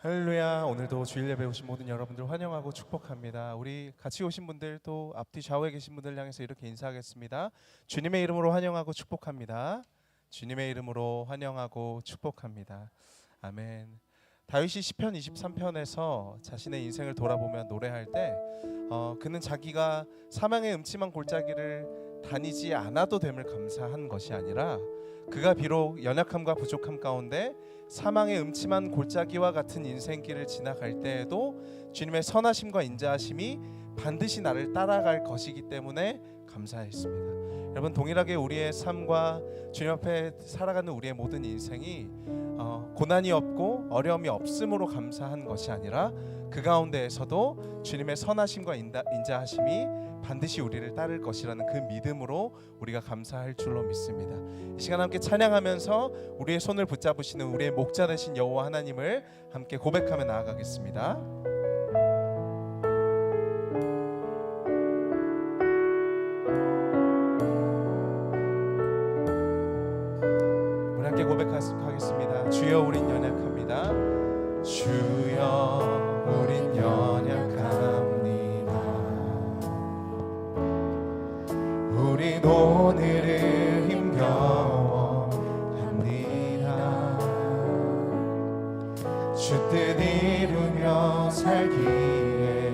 할렐루야. 오늘도 주일 예배 오신 모든 여러분들 환영하고 축복합니다. 우리 같이 오신 분들 또 앞뒤 좌우에 계신 분들 향해서 이렇게 인사하겠습니다. 주님의 이름으로 환영하고 축복합니다. 주님의 이름으로 환영하고 축복합니다. 아멘. 다윗이 시편 23편에서 자신의 인생을 돌아보며 노래할 때 그는 자기가 사망의 음침한 골짜기를 다니지 않아도 됨을 감사한 것이 아니라 그가 비록 연약함과 부족함 가운데 사망의 음침한 골짜기와 같은 인생길을 지나갈 때에도 주님의 선하심과 인자하심이 반드시 나를 따라갈 것이기 때문에 감사했습니다. 여러분, 동일하게 우리의 삶과 주님 앞에 살아가는 우리의 모든 인생이 고난이 없고 어려움이 없음으로 감사한 것이 아니라 그 가운데에서도 주님의 선하심과 인자하심이 반드시 우리를 따를 것이라는 그 믿음으로 우리가 감사할 줄로 믿습니다. 이 시간 함께 찬양하면서 우리의 손을 붙잡으시는 우리의 목자 되신 여호와 하나님을 함께 고백하며 나아가겠습니다. 우리 함께 고백하겠습니다. 주여 우린 연약합니다. 주여 우린 연약합니다. 우린 오늘을 힘겨워합니다. 주 뜻 이루며 살기에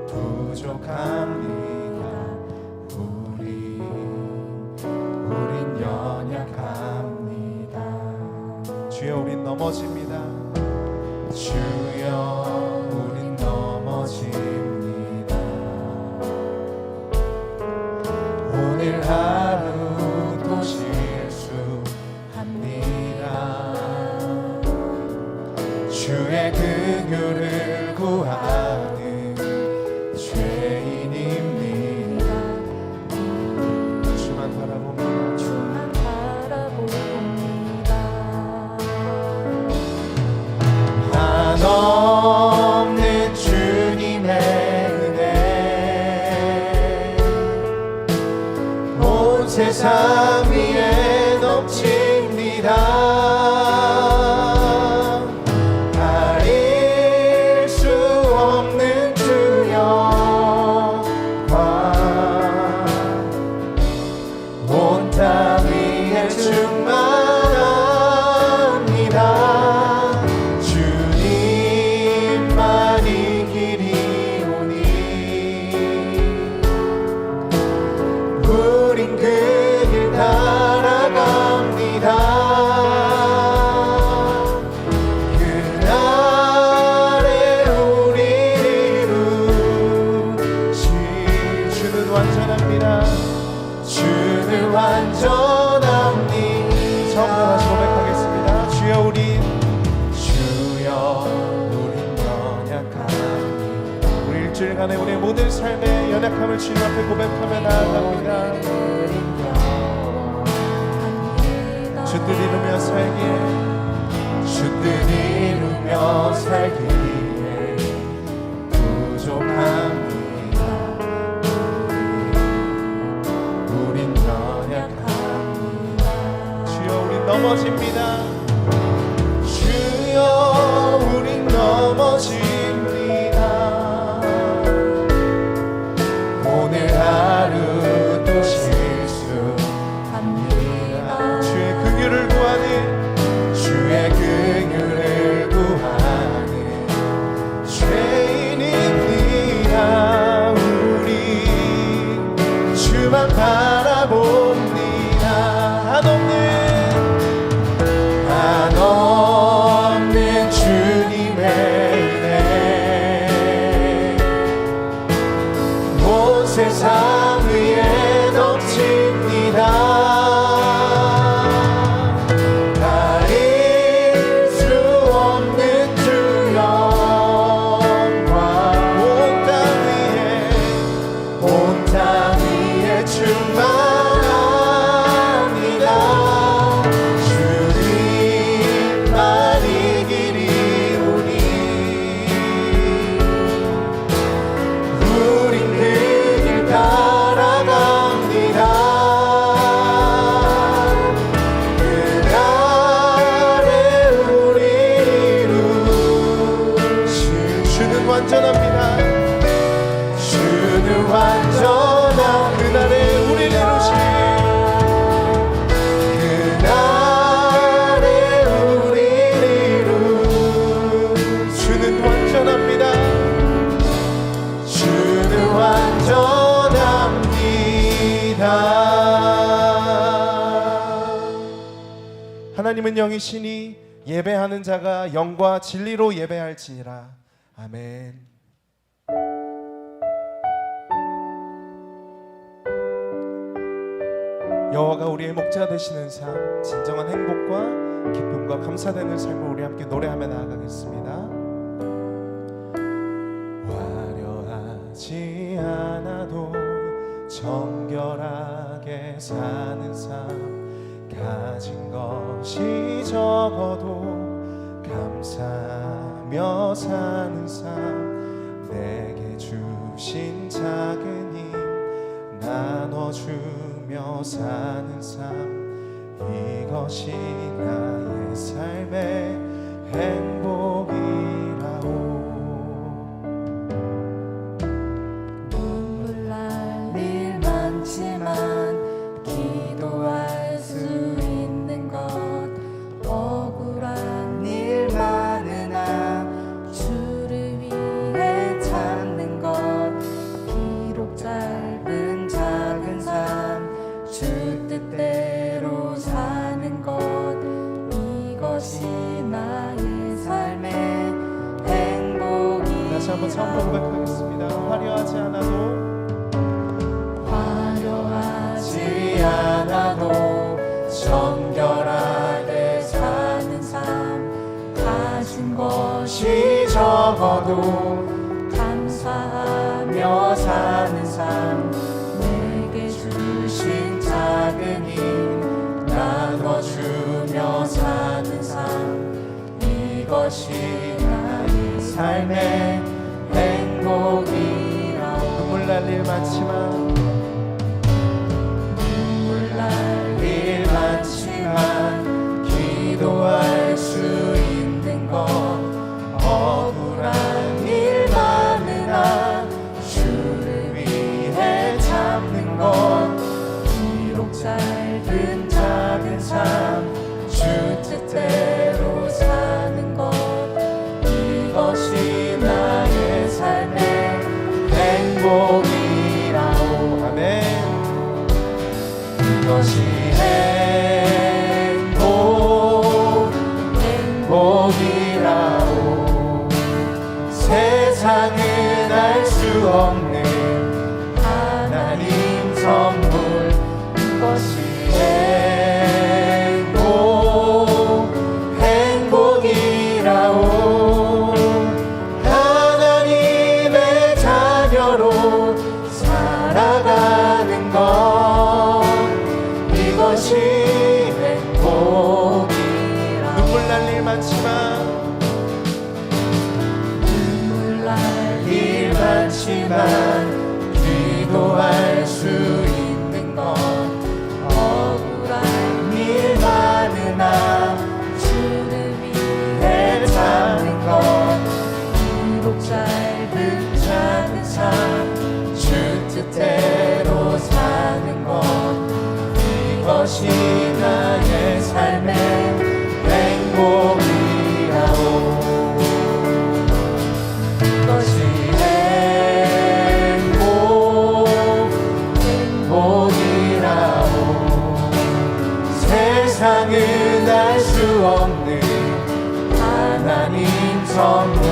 부족합니다. 우린 연약합니다. 주여 우린 넘어집니다. 주여 우린 넘어집니다. 오늘 하루도 실수합니다. 주의 긍휼을 구하는 죄인입니다. 주만 바라봅니다. 주만 바라봅니다. 한없는 주님의 은혜 온 세상 위에 넘칩니다. 가릴 수 없는 주 영광 온 땅 위에 충만합니다. 주님만이 길이오니 우린 그 길 따라갑니다. 그날에 우리를 이루실 주는 완전합니다. 주는 완전합니다. 처음부터 다시 고백하겠습니다. 주여 우린 연약합니다. 우리 일주일간에 우리의 모든 삶의 연약함을 주님 앞에 고백하며 나아갑니다. 주 뜻 이루며 살기에 부족합니다. 우린 연약합니다. 주여 우린 넘어집니다. 주여 우린 넘어집니다. 오늘 하루도 실수합니다. 주의 긍휼을 구하는 죄인입니다. 우리 주만 바라봅니다. 한없는 주님의 은혜 하나님은 영이시니 예배하는 자가 영과 진리로 예배할지니라. 아멘. 여호와가 우리의 목자 되시는 삶, 진정한 행복과 기쁨과 감사되는 삶을 우리 함께 노래하며 나아가겠습니다. 화려하지 않아도 정결하게 사는 삶, 가진 것이 적어도 감사하며 사는 삶, 내게 주신 작은 힘 나눠주며 사는 삶, 이것이 나의 삶의 행복이라오. 눈물 날 일 많지만 기도할 수 있는 것, 억울한 일 많으나 주를 위해 찾는 것, 비록 짧은 작은 삶 주 뜻대로 사는 것, 이것이 나의 삶의 행복이. 다시 한번 처음으로 고백하겠습니다. 화려하지 않아도 정결하게 사는 삶, 가진 것이 적어도 감사하며 사는 삶, 내게 주신 작은 힘 나눠주며 사는 삶, 이것이 나의 삶의 행복이라오. 눈물 날 일 많지만 일 많지만 기도할 수 있는 것, 억울한 일 많으나 주를 위해 참는 것, 비록 짧은 작은 삶 주 뜻대로 사는 것, 이것이 나의 삶의 행복이라오. 아멘. 이것이 행복이라오. 세상은 알 수 없는 하나님 선물, 이것이 행복이라오. 하나님의 자녀로 살아가는 것, 이것이 행복이라. 눈물 날 일 많지만 기도할 수 있는 것, 억울한 일 많으나 주를 위해 참는 것, 비록 짧은 작은 삶 주 뜻대로 사는 것, 이것이 나의 삶의 행복이라오. 이것이 행복이라오. 세상은 알 수 없는 하나님 선물,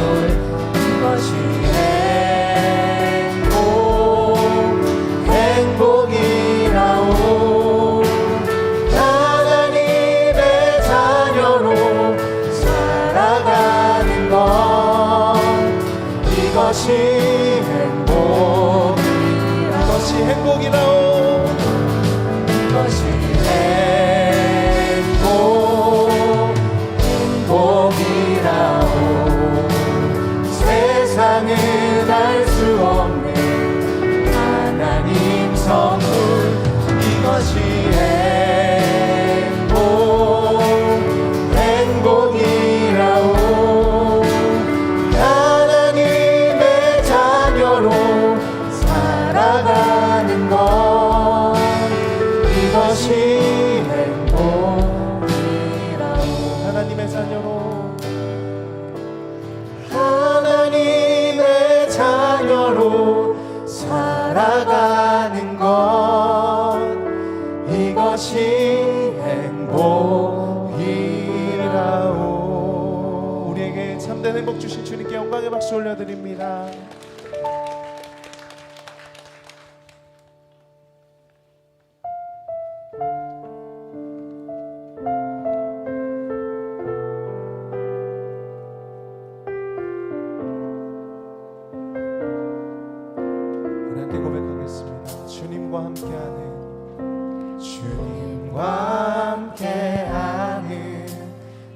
이것이 행복이라오. 하나님의 자녀로 살아가는 것, 이것이 행복이라오. 이것이 행복이라오. 세상은 알 수 없는 하나님 선물, 이것이 행복이라오. 하나님의 자녀로 살아가는 것, 이것이 행복이라오. 하나님의 자녀로 살아가는 것, 이것이 행복이라오. 시간 행복 주신 주님께 영광의 박수 올려드립니다. 우리 함께 고백하겠습니다. 주님과 함께하는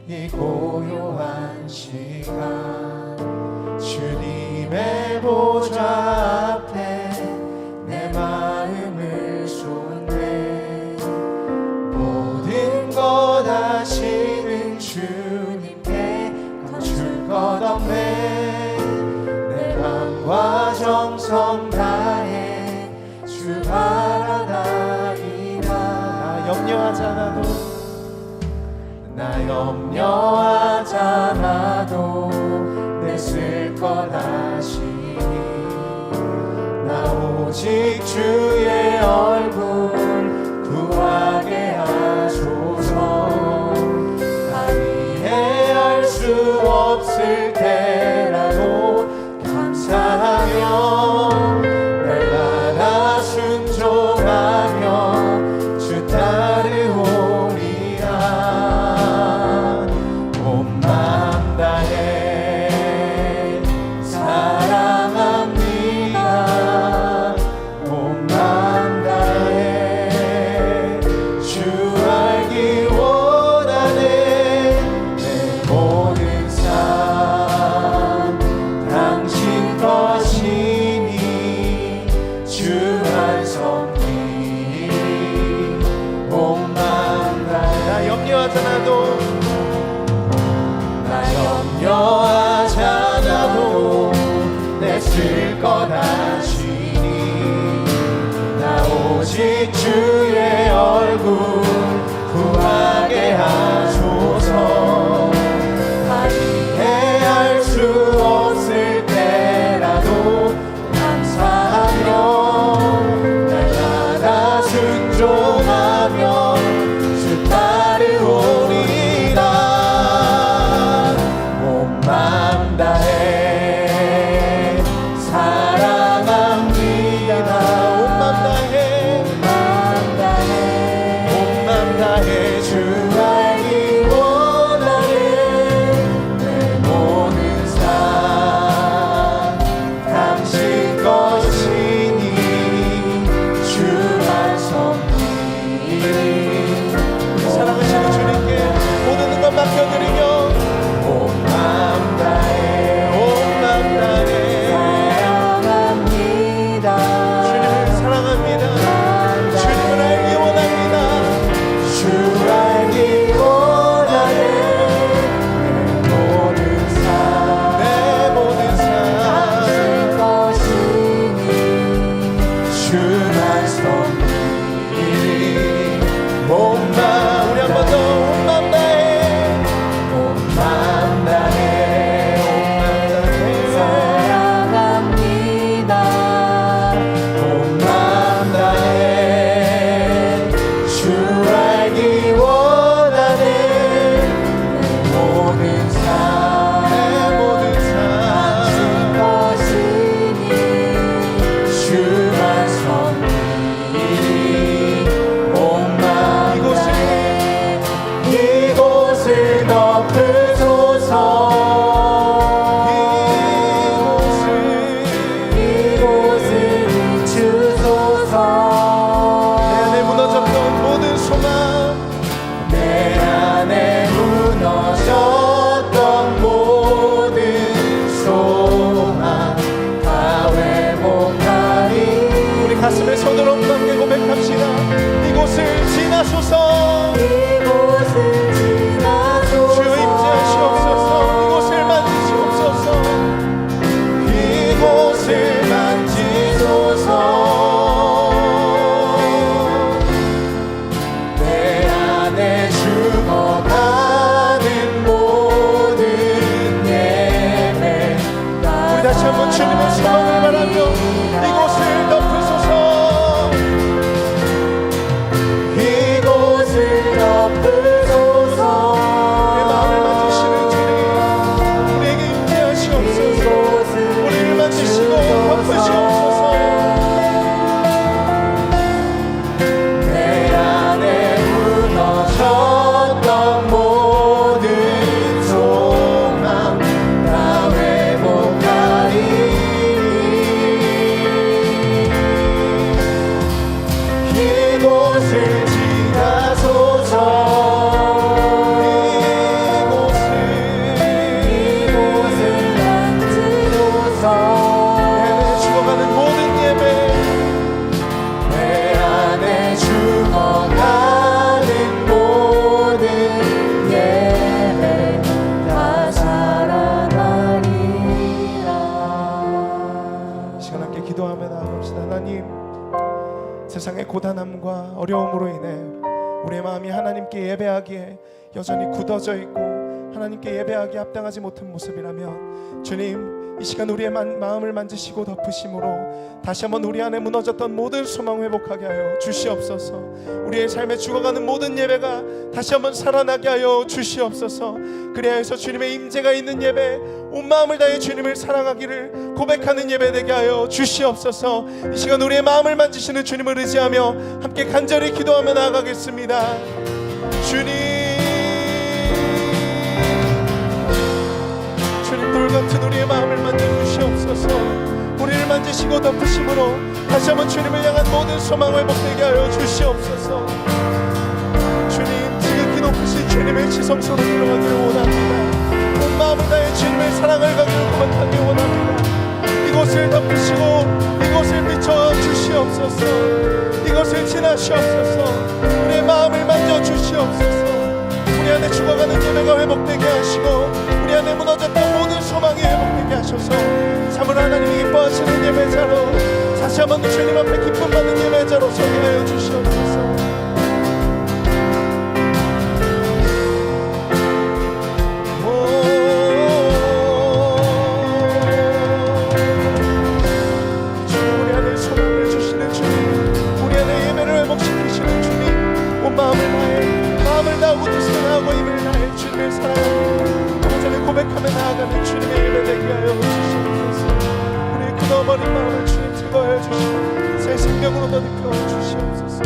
이 고요한 시간 주님의 보좌 앞에 내 마음을 쏟네 모든 것 아시는 주님께 감출 것 없네 내 맘과 정성 다해 주 바라나이다 나 염려하지 않아도 나 염려하지 않아도 내 쓸 것 아시니 나 오직 주의 얼굴 구하게 하소서 나 이해할 수 없을 때라도 감사하며 날마다 순종하며 주 따르오리라 온 마음 다해 사랑합니다 온 마음 다해 주 알기 원하네 내 모든 삶 당신 것이니 주만 섬기리 온 마음 다해 나 염려하지 않아도 염려하지 않아도 내 쓸 것 아시니 나 오직 주의 얼굴 구하게 하소서 다 이해할 수 없을 때라도 감사하며 날마다 순종하며 주 따르오리라 맘 다해 사랑합니다 온 맘 다해 고단함과 어려움으로 인해 우리의 마음이 하나님께 예배하기에 여전히 굳어져 있고 하나님께 예배하기에 합당하지 못한 모습이라면 주님, 이 시간 우리의 마음을 만지시고 덮으심으로 다시 한번 우리 안에 무너졌던 모든 소망 회복하게 하여 주시옵소서. 우리의 삶에 죽어가는 모든 예배가 다시 한번 살아나게 하여 주시옵소서. 그리하여서 주님의 임재가 있는 예배, 온 마음을 다해 주님을 사랑하기를 고백하는 예배 되게 하여 주시옵소서. 이 시간 우리의 마음을 만지시는 주님을 의지하며 함께 간절히 기도하며 나아가겠습니다. 주님, 돌같은 우리의 마음을 만져주시옵소서. 우리를 만지시고 덮으심으로 다시 한번 주님을 향한 모든 소망 회복되게 하여 주시옵소서. 주님, 지극히 높으신 주님의 지성소로 들어가기를 원합니다. 온 마음을 다해 주님의 사랑을 가기를 고백하기 원합니다. 이곳을 덮으시고 이곳을 비춰 주시옵소서. 이곳을 지나시옵소서. 우리의 마음을 만져주시옵소서. 우리 안에 죽어가는 예배가 회복되게 하시고 우리 안에 무너졌던 모든 소망이 회복되게 하셔서 참으로 하나님이 기뻐하시는 예배자로 다시 한번 주님 앞에 기쁨 받는 예배자로 서게 하여 주시옵소서. 주님, 우리 안에 소망을 주시는 주님, 우리 안에 예배를 회복시키시는 주님, 온 마음을 다하고 뜻을 다하고 힘을 다해 주님을 사랑하고 고백하며 나아가는 주님의 예배 되게 하여 주시옵소서. 우리의 굳어버린 마음을 주님 제거하여 주시고 새 생명으로 더듬겨 주시옵소서.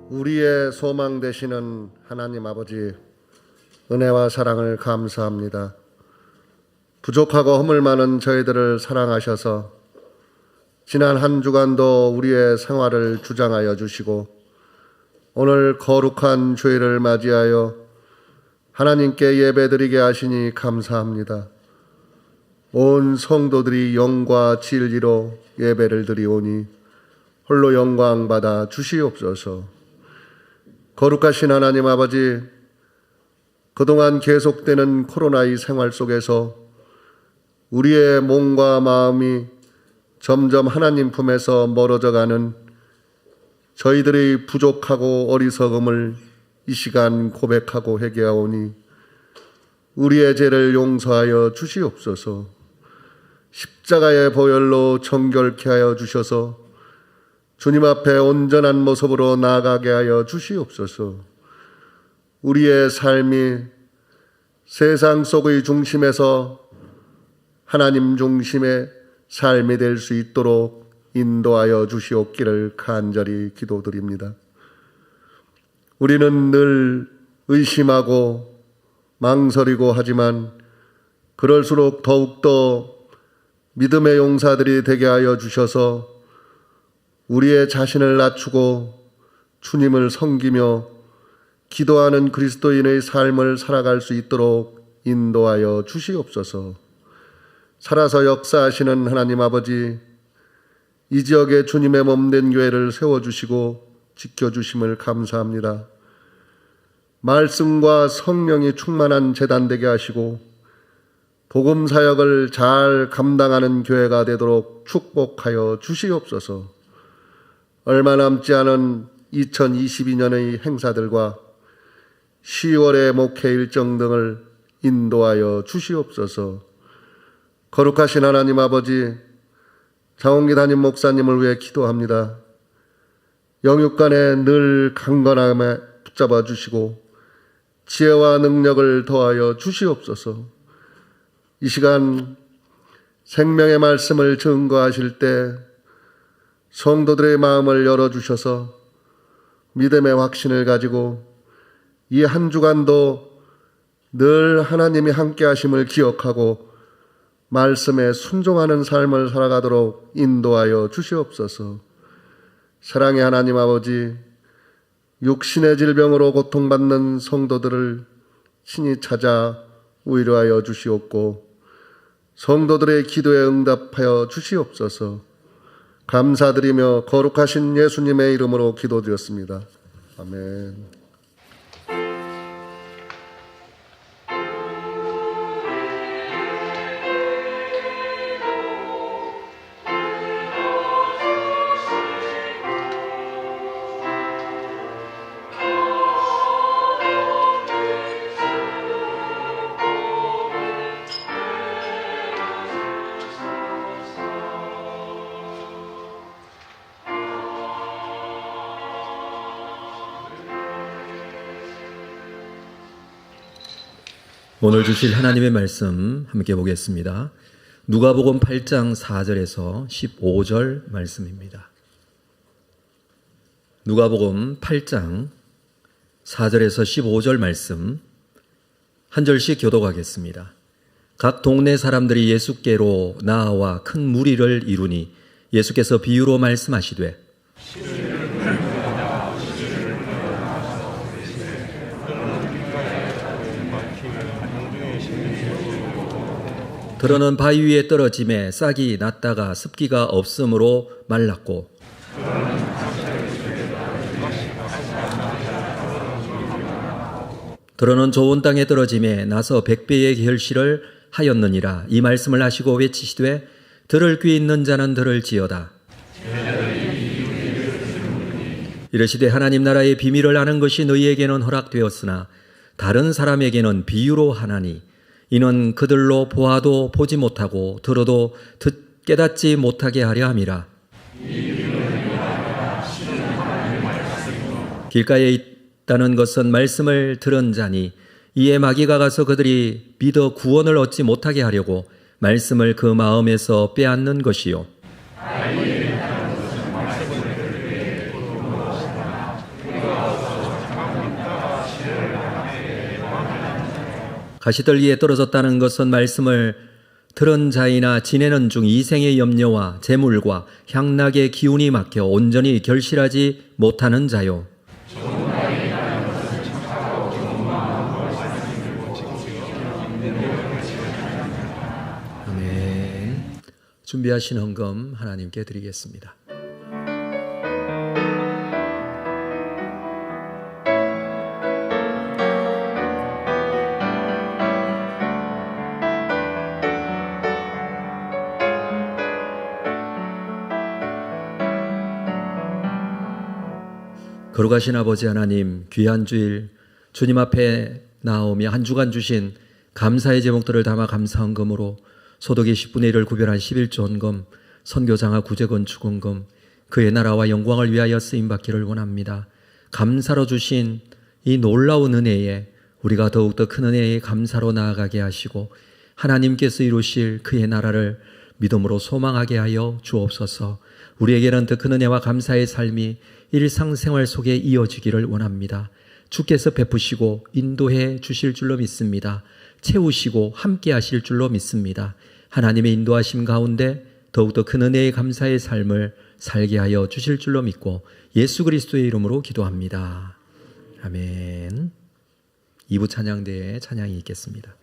우리의 소망 되시는 하나님 아버지, 은혜와 사랑을 감사합니다. 부족하고 허물 많은 저희들을 사랑하셔서 지난 한 주간도 우리의 생활을 주장하여 주시고 오늘 거룩한 주일을 맞이하여 하나님께 예배드리게 하시니 감사합니다. 온 성도들이 영과 진리로 예배를 드리오니 홀로 영광 받아 주시옵소서. 거룩하신 하나님 아버지, 그동안 계속되는 코로나의 생활 속에서 우리의 몸과 마음이 점점 하나님 품에서 멀어져가는 저희들의 부족하고 어리석음을 이 시간 고백하고 회개하오니 우리의 죄를 용서하여 주시옵소서. 십자가의 보혈로 정결케 하여 주셔서 주님 앞에 온전한 모습으로 나아가게 하여 주시옵소서. 우리의 삶이 세상 속의 중심에서 하나님 중심의 삶이 될 수 있도록 인도하여 주시옵기를 간절히 기도드립니다. 우리는 늘 의심하고 망설이고 하지만 그럴수록 더욱더 믿음의 용사들이 되게 하여 주셔서 우리의 자신을 낮추고 주님을 섬기며 기도하는 그리스도인의 삶을 살아갈 수 있도록 인도하여 주시옵소서. 살아서 역사하시는 하나님 아버지, 이 지역에 주님의 몸된 교회를 세워주시고 지켜주심을 감사합니다. 말씀과 성령이 충만한 제단 되게 하시고 복음 사역을 잘 감당하는 교회가 되도록 축복하여 주시옵소서. 얼마 남지 않은 2022년의 행사들과 10월의 목회 일정 등을 인도하여 주시옵소서. 거룩하신 하나님 아버지, 장원기 담임 목사님을 위해 기도합니다. 영육간에 늘 강건함에 붙잡아 주시고 지혜와 능력을 더하여 주시옵소서. 이 시간 생명의 말씀을 증거하실 때 성도들의 마음을 열어주셔서 믿음의 확신을 가지고 이 한 주간도 늘 하나님이 함께 하심을 기억하고 말씀에 순종하는 삶을 살아가도록 인도하여 주시옵소서. 사랑의 하나님 아버지, 육신의 질병으로 고통받는 성도들을 친히 찾아 위로하여 주시옵고 성도들의 기도에 응답하여 주시옵소서. 감사드리며 거룩하신 예수님의 이름으로 기도드렸습니다. 아멘. 오늘 주실 하나님의 말씀 함께 보겠습니다. 누가복음 8장 4절에서 15절 말씀입니다. 누가복음 8장 4절에서 15절 말씀 한 절씩 교독하겠습니다. 각 동네 사람들이 예수께로 나아와 큰 무리를 이루니 예수께서 비유로 말씀하시되 들어는 바위 위에 떨어짐에 싹이 났다가 습기가 없으므로 말랐고 들어는 좋은 땅에 떨어짐에 나서 100배의 결실을 하였느니라. 이 말씀을 하시고 외치시되 들을 귀 있는 자는 들을지어다. 이르시되 하나님 나라의 비밀을 아는 것이 너희에게는 허락되었으나 다른 사람에게는 비유로 하나니 이는 그들로 보아도 보지 못하고 들어도 깨닫지 못하게 하려 함이라. 길가에 있다는 것은 말씀을 들은 자니 이에 마귀가 가서 그들이 믿어 구원을 얻지 못하게 하려고 말씀을 그 마음에서 빼앗는 것이요. 가시떨기에 떨어졌다는 것은 말씀을 들은 자이나 지내는 중 이생의 염려와 재물과 향락의 기운이 막혀 온전히 결실하지 못하는 자요. 아멘. 준비하신 헌금 하나님께 드리겠습니다. 거룩하신 아버지 하나님, 귀한 주일 주님 앞에 나오며 한 주간 주신 감사의 제목들을 담아 감사헌금으로 소득의 10분의 1을 구별한 11조 헌금, 선교장화 구제건축 헌금, 그의 나라와 영광을 위하여 쓰임받기를 원합니다. 감사로 주신 이 놀라운 은혜에 우리가 더욱더 큰 은혜에 감사로 나아가게 하시고 하나님께서 이루실 그의 나라를 믿음으로 소망하게 하여 주옵소서. 우리에게는 더 큰 은혜와 감사의 삶이 일상생활 속에 이어지기를 원합니다. 주께서 베푸시고 인도해 주실 줄로 믿습니다. 채우시고 함께 하실 줄로 믿습니다. 하나님의 인도하심 가운데 더욱더 큰 은혜의 감사의 삶을 살게 하여 주실 줄로 믿고 예수 그리스도의 이름으로 기도합니다. 아멘. 2부 찬양대에 찬양이 있겠습니다.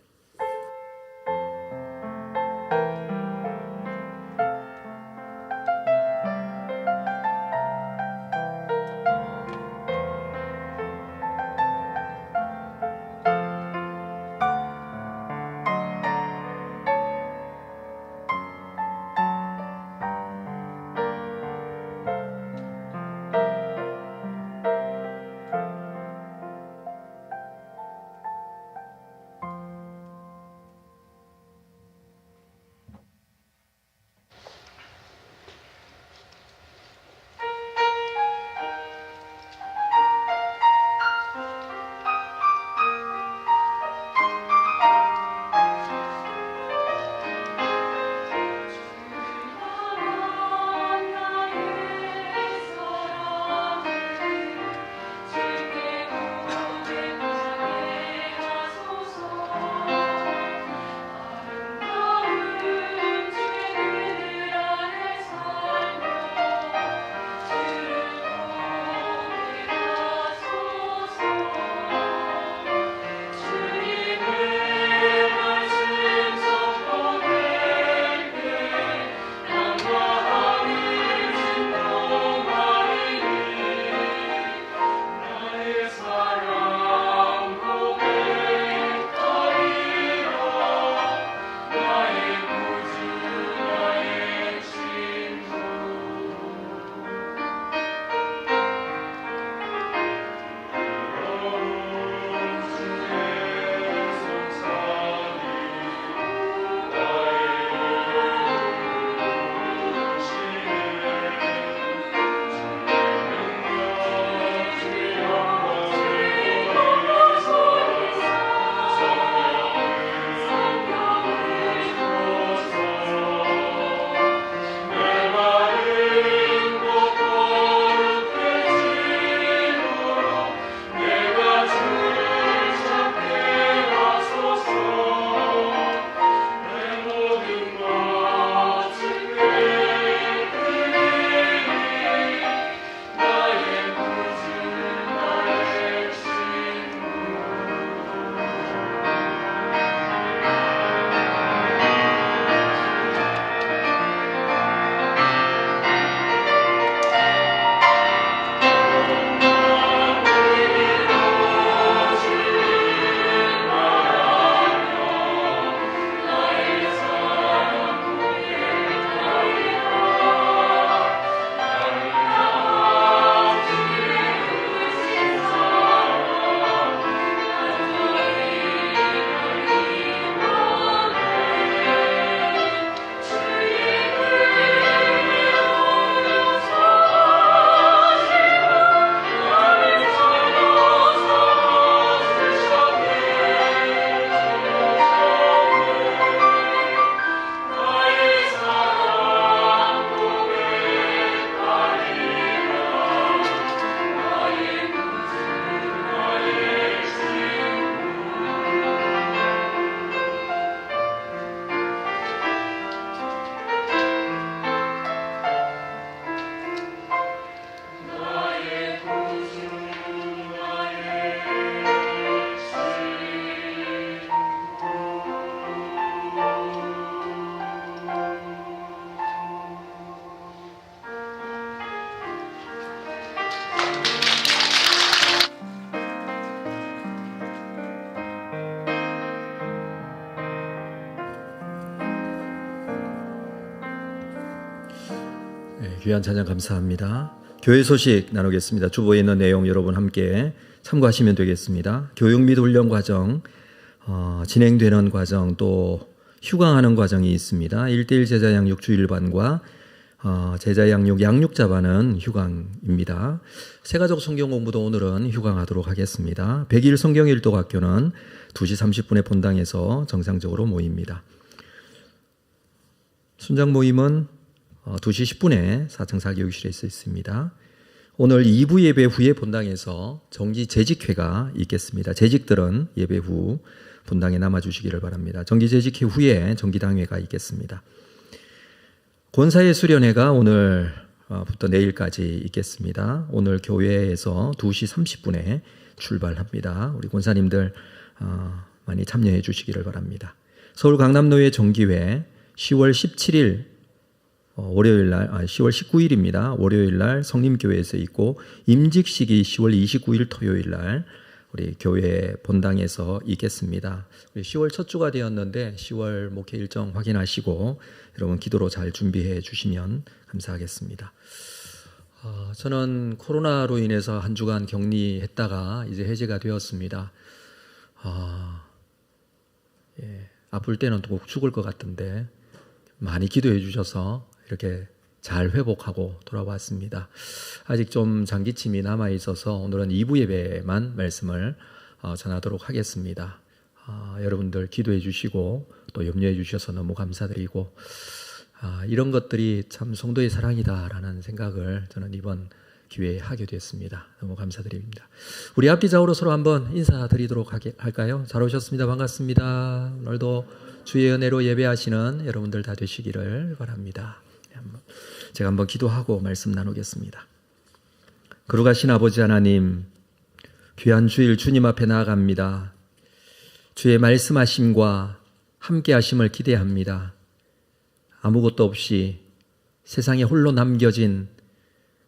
귀한 찬양 감사합니다. 교회 소식 나누겠습니다. 주보에 있는 내용 여러분 함께 참고하시면 되겠습니다. 교육 및 훈련 과정, 진행되는 과정, 또 휴강하는 과정이 있습니다. 1:1 제자 양육 주일반과 제자 양육 양육자반은 휴강입니다. 새가족 성경 공부도 오늘은 휴강하도록 하겠습니다. 100일 성경 일독 학교는 2시 30분에 본당에서 정상적으로 모입니다. 순장 모임은 2시 10분에 4층 4교육실에 있습니다. 오늘 2부 예배 후에 본당에서 정기 재직회가 있겠습니다. 재직들은 예배 후 본당에 남아주시기를 바랍니다. 정기 재직회 후에 정기당회가 있겠습니다. 권사의 수련회가 오늘부터 내일까지 있겠습니다. 오늘 교회에서 2시 30분에 출발합니다. 우리 권사님들 많이 참여해 주시기를 바랍니다. 서울 강남노예 정기회 10월 17일 월요일날 10월 19일입니다. 월요일날 성림교회에서 있고 임직식이 10월 29일 토요일날 우리 교회 본당에서 있겠습니다. 우리 10월 첫 주가 되었는데 10월 목회 일정 확인하시고 여러분 기도로 잘 준비해 주시면 감사하겠습니다. 저는 코로나로 인해서 한 주간 격리했다가 이제 해제가 되었습니다. 아플 때는 또 죽을 것 같은데 많이 기도해 주셔서 이렇게 잘 회복하고 돌아왔습니다. 아직 좀 장기침이 남아있어서 오늘은 2부 예배만 말씀을 전하도록 하겠습니다. 여러분들 기도해 주시고 또 염려해 주셔서 너무 감사드리고 이런 것들이 참 성도의 사랑이다라는 생각을 저는 이번 기회에 하게 됐습니다. 너무 감사드립니다. 우리 앞뒤 좌우로 서로 한번 인사드리도록 할까요? 잘 오셨습니다. 반갑습니다. 오늘도 주의 은혜로 예배하시는 여러분들 다 되시기를 바랍니다. 제가 한번 기도하고 말씀 나누겠습니다. 거룩하신 아버지 하나님, 귀한 주일 주님 앞에 나아갑니다. 주의 말씀하심과 함께 하심을 기대합니다. 아무것도 없이 세상에 홀로 남겨진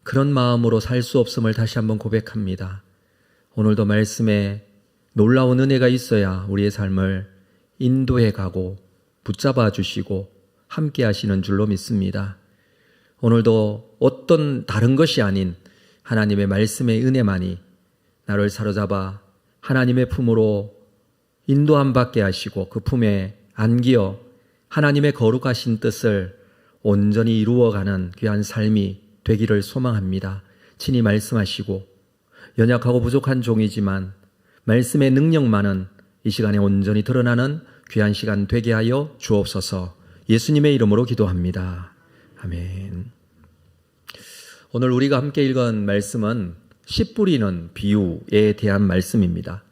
그런 마음으로 살 수 없음을 다시 한번 고백합니다. 오늘도 말씀에 놀라운 은혜가 있어야 우리의 삶을 인도해 가고 붙잡아 주시고 함께 하시는 줄로 믿습니다. 오늘도 어떤 다른 것이 아닌 하나님의 말씀의 은혜만이 나를 사로잡아 하나님의 품으로 인도함 받게 하시고 그 품에 안기어 하나님의 거룩하신 뜻을 온전히 이루어가는 귀한 삶이 되기를 소망합니다. 친히 말씀하시고 연약하고 부족한 종이지만 말씀의 능력만은 이 시간에 온전히 드러나는 귀한 시간 되게 하여 주옵소서. 예수님의 이름으로 기도합니다. 아멘. 오늘 우리가 함께 읽은 말씀은 씨 뿌리는 비유에 대한 말씀입니다.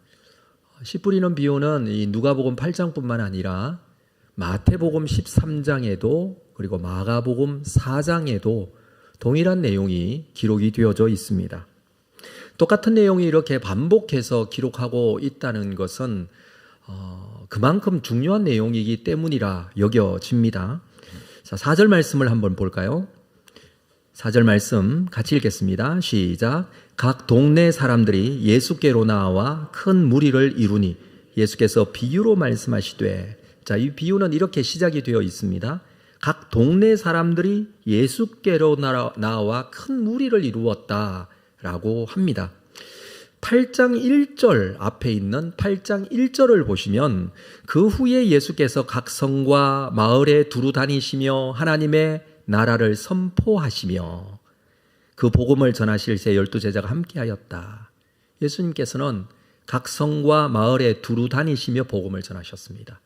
씨 뿌리는 비유는 이 누가복음 8장뿐만 아니라 마태복음 13장에도 그리고 마가복음 4장에도 동일한 내용이 기록이 되어져 있습니다. 똑같은 내용이 이렇게 반복해서 기록하고 있다는 것은 그만큼 중요한 내용이기 때문이라 여겨집니다. 자, 4절 말씀을 한번 볼까요? 4절 말씀 같이 읽겠습니다. 시작. 각 동네 사람들이 예수께로 나와 큰 무리를 이루니 예수께서 비유로 말씀하시되, 자, 이 비유는 이렇게 시작이 되어 있습니다. 각 동네 사람들이 예수께로 나와 큰 무리를 이루었다라고 합니다. 8장 1절 앞에 있는 8장 1절을 보시면 그 후에 예수께서 각 성과 마을에 두루 다니시며 하나님의 나라를 선포하시며 그 복음을 전하실 새 12제자가 함께하였다. 예수님께서는 각 성과 마을에 두루 다니시며 복음을 전하셨습니다.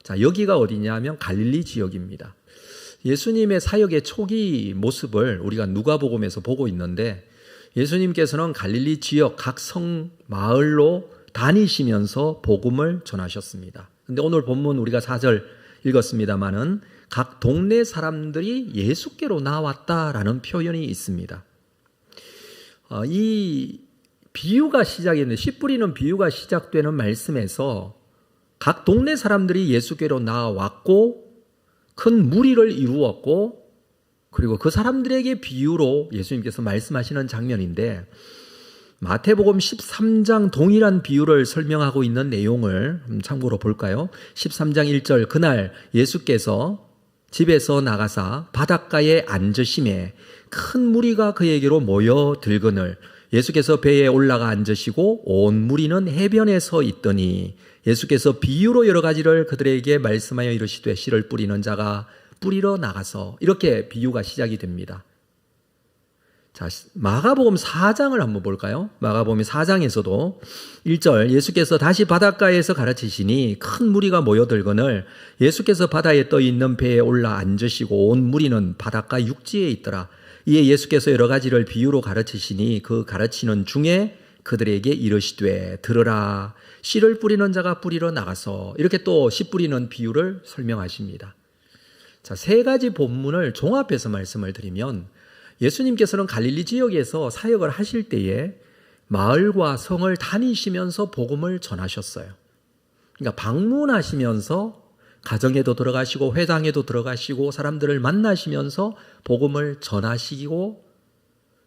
자, 여기가 어디냐 하면 갈릴리 지역입니다. 예수님의 사역의 초기 모습을 우리가 누가복음에서 보고 있는데 예수님께서는 갈릴리 지역 각 성 마을로 다니시면서 복음을 전하셨습니다. 근데 오늘 본문 우리가 4절 읽었습니다마는 각 동네 사람들이 예수께로 나왔다라는 표현이 있습니다. 이 비유가 시작했는데 씨 뿌리는 비유가 시작되는 말씀에서 각 동네 사람들이 예수께로 나왔고 큰 무리를 이루었고 그리고 그 사람들에게 비유로 예수님께서 말씀하시는 장면인데 마태복음 13장 동일한 비유를 설명하고 있는 내용을 참고로 볼까요? 13장 1절 그날 예수께서 집에서 나가사 바닷가에 앉으심에 큰 무리가 그에게로 모여들거늘 예수께서 배에 올라가 앉으시고 온 무리는 해변에 서 있더니 예수께서 비유로 여러 가지를 그들에게 말씀하여 이르시되 씨를 뿌리는 자가 뿌리러 나가서, 이렇게 비유가 시작이 됩니다. 자, 마가복음 4장을 한번 볼까요? 마가복음 4장에서도 1절, 예수께서 다시 바닷가에서 가르치시니 큰 무리가 모여들거늘 예수께서 바다에 떠 있는 배에 올라 앉으시고 온 무리는 바닷가 육지에 있더라. 이에 예수께서 여러 가지를 비유로 가르치시니 그 가르치는 중에 그들에게 이르시되 들으라, 씨를 뿌리는 자가 뿌리러 나가서, 이렇게 또 씨 뿌리는 비유를 설명하십니다. 자, 세 가지 본문을 종합해서 말씀을 드리면, 예수님께서는 갈릴리 지역에서 사역을 하실 때에 마을과 성을 다니시면서 복음을 전하셨어요. 그러니까 방문하시면서 가정에도 들어가시고 회당에도 들어가시고 사람들을 만나시면서 복음을 전하시고,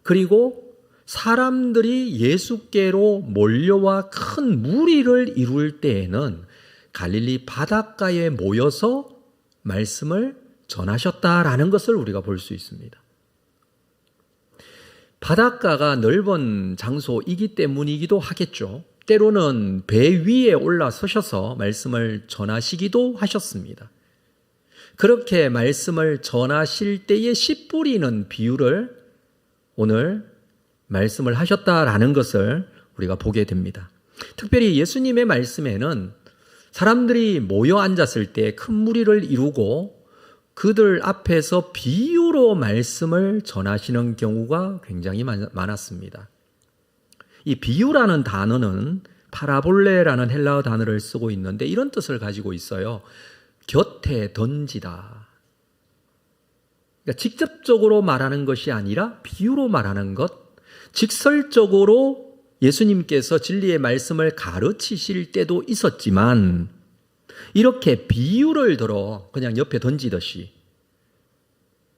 그리고 사람들이 예수께로 몰려와 큰 무리를 이룰 때에는 갈릴리 바닷가에 모여서 말씀을 전하셨다라는 것을 우리가 볼 수 있습니다. 바닷가가 넓은 장소이기 때문이기도 하겠죠. 때로는 배 위에 올라서셔서 말씀을 전하시기도 하셨습니다. 그렇게 말씀을 전하실 때에 씨 뿌리는 비유를 오늘 말씀을 하셨다라는 것을 우리가 보게 됩니다. 특별히 예수님의 말씀에는 사람들이 모여 앉았을 때 큰 무리를 이루고 그들 앞에서 비유로 말씀을 전하시는 경우가 굉장히 많았습니다. 이 비유라는 단어는 파라볼레라는 헬라어 단어를 쓰고 있는데 이런 뜻을 가지고 있어요. 곁에 던지다. 그러니까 직접적으로 말하는 것이 아니라 비유로 말하는 것, 직설적으로 예수님께서 진리의 말씀을 가르치실 때도 있었지만 이렇게 비유를 들어 그냥 옆에 던지듯이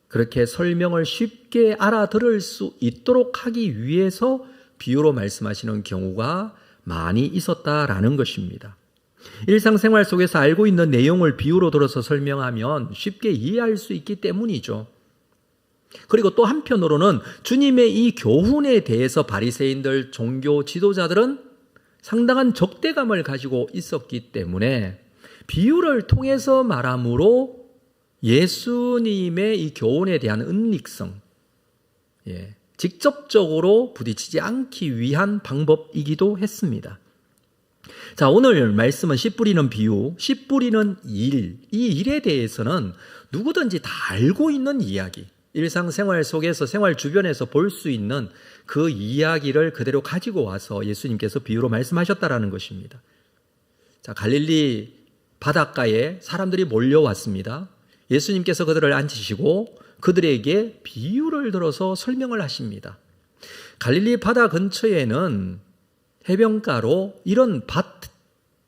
그렇게 설명을 쉽게 알아들을 수 있도록 하기 위해서 비유로 말씀하시는 경우가 많이 있었다라는 것입니다. 일상생활 속에서 알고 있는 내용을 비유로 들어서 설명하면 쉽게 이해할 수 있기 때문이죠. 그리고 또 한편으로는 주님의 이 교훈에 대해서 바리새인들, 종교 지도자들은 상당한 적대감을 가지고 있었기 때문에 비유를 통해서 말함으로 예수님의 이 교훈에 대한 은닉성, 직접적으로 부딪히지 않기 위한 방법이기도 했습니다. 자, 오늘 말씀은 씨 뿌리는 비유, 씨 뿌리는 일, 이 일에 대해서는 누구든지 다 알고 있는 이야기, 일상생활 속에서 생활 주변에서 볼 수 있는 그 이야기를 그대로 가지고 와서 예수님께서 비유로 말씀하셨다라는 것입니다. 자, 갈릴리 바닷가에 사람들이 몰려왔습니다. 예수님께서 그들을 앉히시고 그들에게 비유를 들어서 설명을 하십니다. 갈릴리 바다 근처에는 해변가로 이런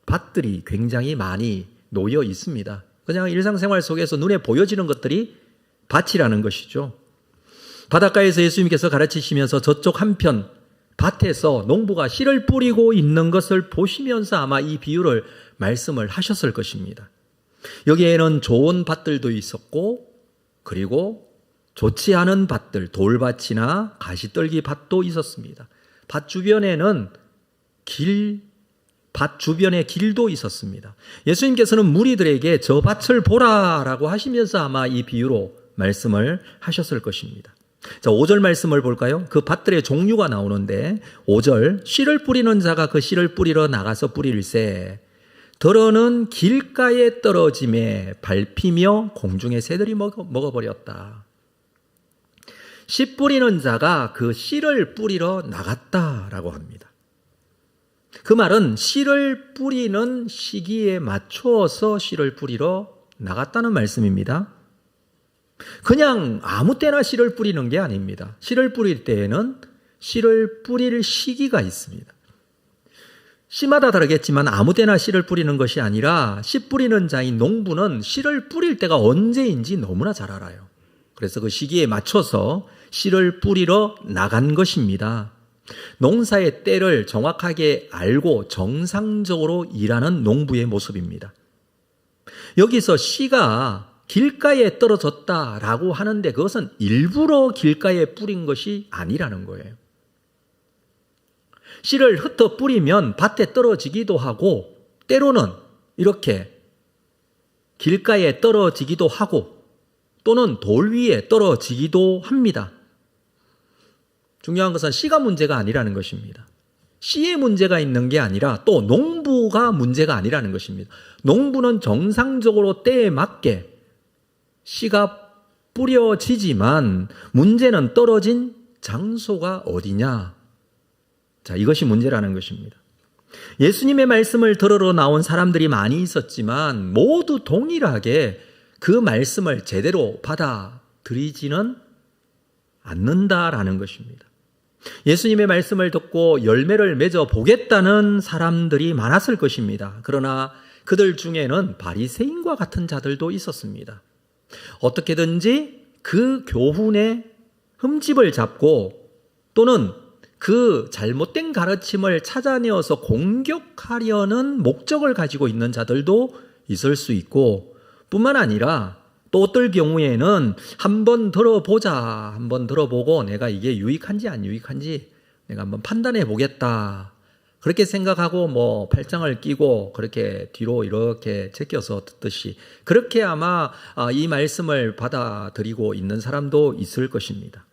밭들이 굉장히 많이 놓여 있습니다. 그냥 일상생활 속에서 눈에 보여지는 것들이 밭이라는 것이죠. 바닷가에서 예수님께서 가르치시면서 저쪽 한편 밭에서 농부가 씨를 뿌리고 있는 것을 보시면서 아마 이 비유를 말씀을 하셨을 것입니다. 여기에는 좋은 밭들도 있었고 그리고 좋지 않은 밭들, 돌밭이나 가시떨기 밭도 있었습니다. 밭 주변에는 밭 주변에 길도 있었습니다. 예수님께서는 무리들에게 저 밭을 보라라고 하시면서 아마 이 비유로 말씀을 하셨을 것입니다. 자, 5절 말씀을 볼까요? 그 밭들의 종류가 나오는데 5절, 씨를 뿌리는 자가 그 씨를 뿌리러 나가서 뿌릴새 들어는 길가에 떨어짐에 밟히며 공중의 새들이 먹어버렸다. 씨 뿌리는 자가 그 씨를 뿌리러 나갔다라고 합니다. 그 말은 씨를 뿌리는 시기에 맞추어서 씨를 뿌리러 나갔다는 말씀입니다. 그냥 아무 때나 씨를 뿌리는 게 아닙니다. 씨를 뿌릴 때에는 씨를 뿌릴 시기가 있습니다. 씨마다 다르겠지만 아무 때나 씨를 뿌리는 것이 아니라 씨 뿌리는 자인 농부는 씨를 뿌릴 때가 언제인지 너무나 잘 알아요. 그래서 그 시기에 맞춰서 씨를 뿌리러 나간 것입니다. 농사의 때를 정확하게 알고 정상적으로 일하는 농부의 모습입니다. 여기서 씨가 길가에 떨어졌다라고 하는데 그것은 일부러 길가에 뿌린 것이 아니라는 거예요. 씨를 흩어 뿌리면 밭에 떨어지기도 하고 때로는 이렇게 길가에 떨어지기도 하고 또는 돌 위에 떨어지기도 합니다. 중요한 것은 씨가 문제가 아니라는 것입니다. 씨에 문제가 있는 게 아니라 또 농부가 문제가 아니라는 것입니다. 농부는 정상적으로 때에 맞게 씨가 뿌려지지만 문제는 떨어진 장소가 어디냐? 자, 이것이 문제라는 것입니다. 예수님의 말씀을 들으러 나온 사람들이 많이 있었지만 모두 동일하게 그 말씀을 제대로 받아들이지는 않는다라는 것입니다. 예수님의 말씀을 듣고 열매를 맺어 보겠다는 사람들이 많았을 것입니다. 그러나 그들 중에는 바리새인과 같은 자들도 있었습니다. 어떻게든지 그 교훈의 흠집을 잡고 또는 그 잘못된 가르침을 찾아내어서 공격하려는 목적을 가지고 있는 자들도 있을 수 있고 뿐만 아니라 또 어떨 경우에는 한번 들어보자, 한번 들어보고 내가 이게 유익한지 안 유익한지 내가 한번 판단해 보겠다. 그렇게 생각하고 뭐 팔짱을 끼고 그렇게 뒤로 이렇게 제껴서 듣듯이 그렇게 아마 이 말씀을 받아들이고 있는 사람도 있을 것입니다.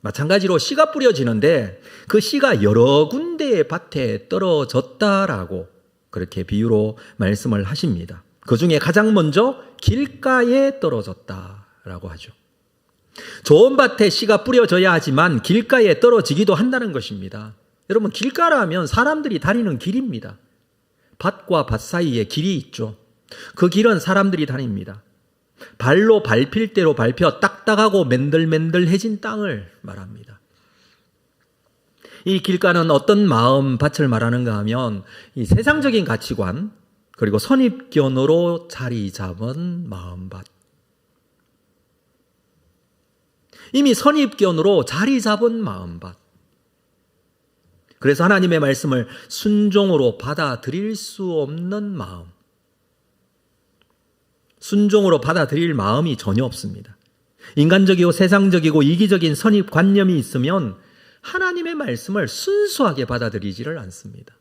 마찬가지로 씨가 뿌려지는데 그 씨가 여러 군데의 밭에 떨어졌다라고 그렇게 비유로 말씀을 하십니다. 그 중에 가장 먼저 길가에 떨어졌다라고 하죠. 좋은 밭에 씨가 뿌려져야 하지만 길가에 떨어지기도 한다는 것입니다. 여러분, 길가라면 사람들이 다니는 길입니다. 밭과 밭 사이에 길이 있죠. 그 길은 사람들이 다닙니다. 발로 밟힐 대로 밟혀 딱딱하고 맨들맨들해진 땅을 말합니다. 이 길가는 어떤 마음 밭을 말하는가 하면 이 세상적인 가치관 그리고 선입견으로 자리 잡은 마음밭. 이미 선입견으로 자리 잡은 마음밭. 그래서 하나님의 말씀을 순종으로 받아들일 수 없는 마음. 순종으로 받아들일 마음이 전혀 없습니다. 인간적이고 세상적이고 이기적인 선입관념이 있으면 하나님의 말씀을 순수하게 받아들이지를 않습니다.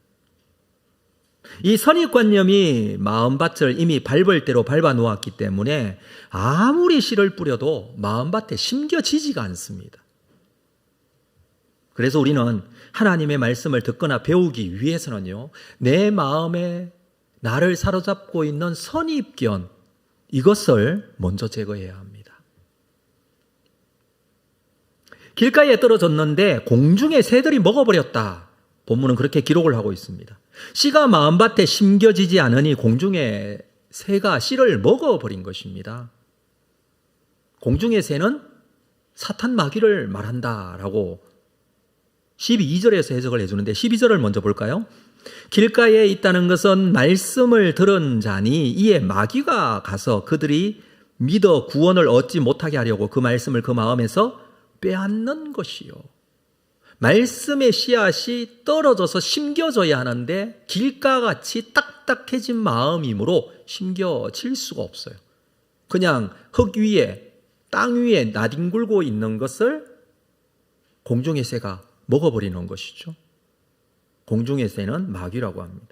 이 선입관념이 마음밭을 이미 밟을 대로 밟아 놓았기 때문에 아무리 씨를 뿌려도 마음밭에 심겨지지가 않습니다. 그래서 우리는 하나님의 말씀을 듣거나 배우기 위해서는요, 내 마음에 나를 사로잡고 있는 선입견, 이것을 먼저 제거해야 합니다. 길가에 떨어졌는데 공중의 새들이 먹어버렸다. 본문은 그렇게 기록을 하고 있습니다. 씨가 마음밭에 심겨지지 않으니 공중의 새가 씨를 먹어버린 것입니다. 공중의 새는 사탄 마귀를 말한다라고 12절에서 해석을 해주는데 12절을 먼저 볼까요? 길가에 있다는 것은 말씀을 들은 자니 이에 마귀가 가서 그들이 믿어 구원을 얻지 못하게 하려고 그 말씀을 그 마음에서 빼앗는 것이요. 말씀의 씨앗이 떨어져서 심겨져야 하는데 길가같이 딱딱해진 마음이므로 심겨질 수가 없어요. 그냥 흙 위에 땅 위에 나뒹굴고 있는 것을 공중의 새가 먹어버리는 것이죠. 공중의 새는 마귀라고 합니다.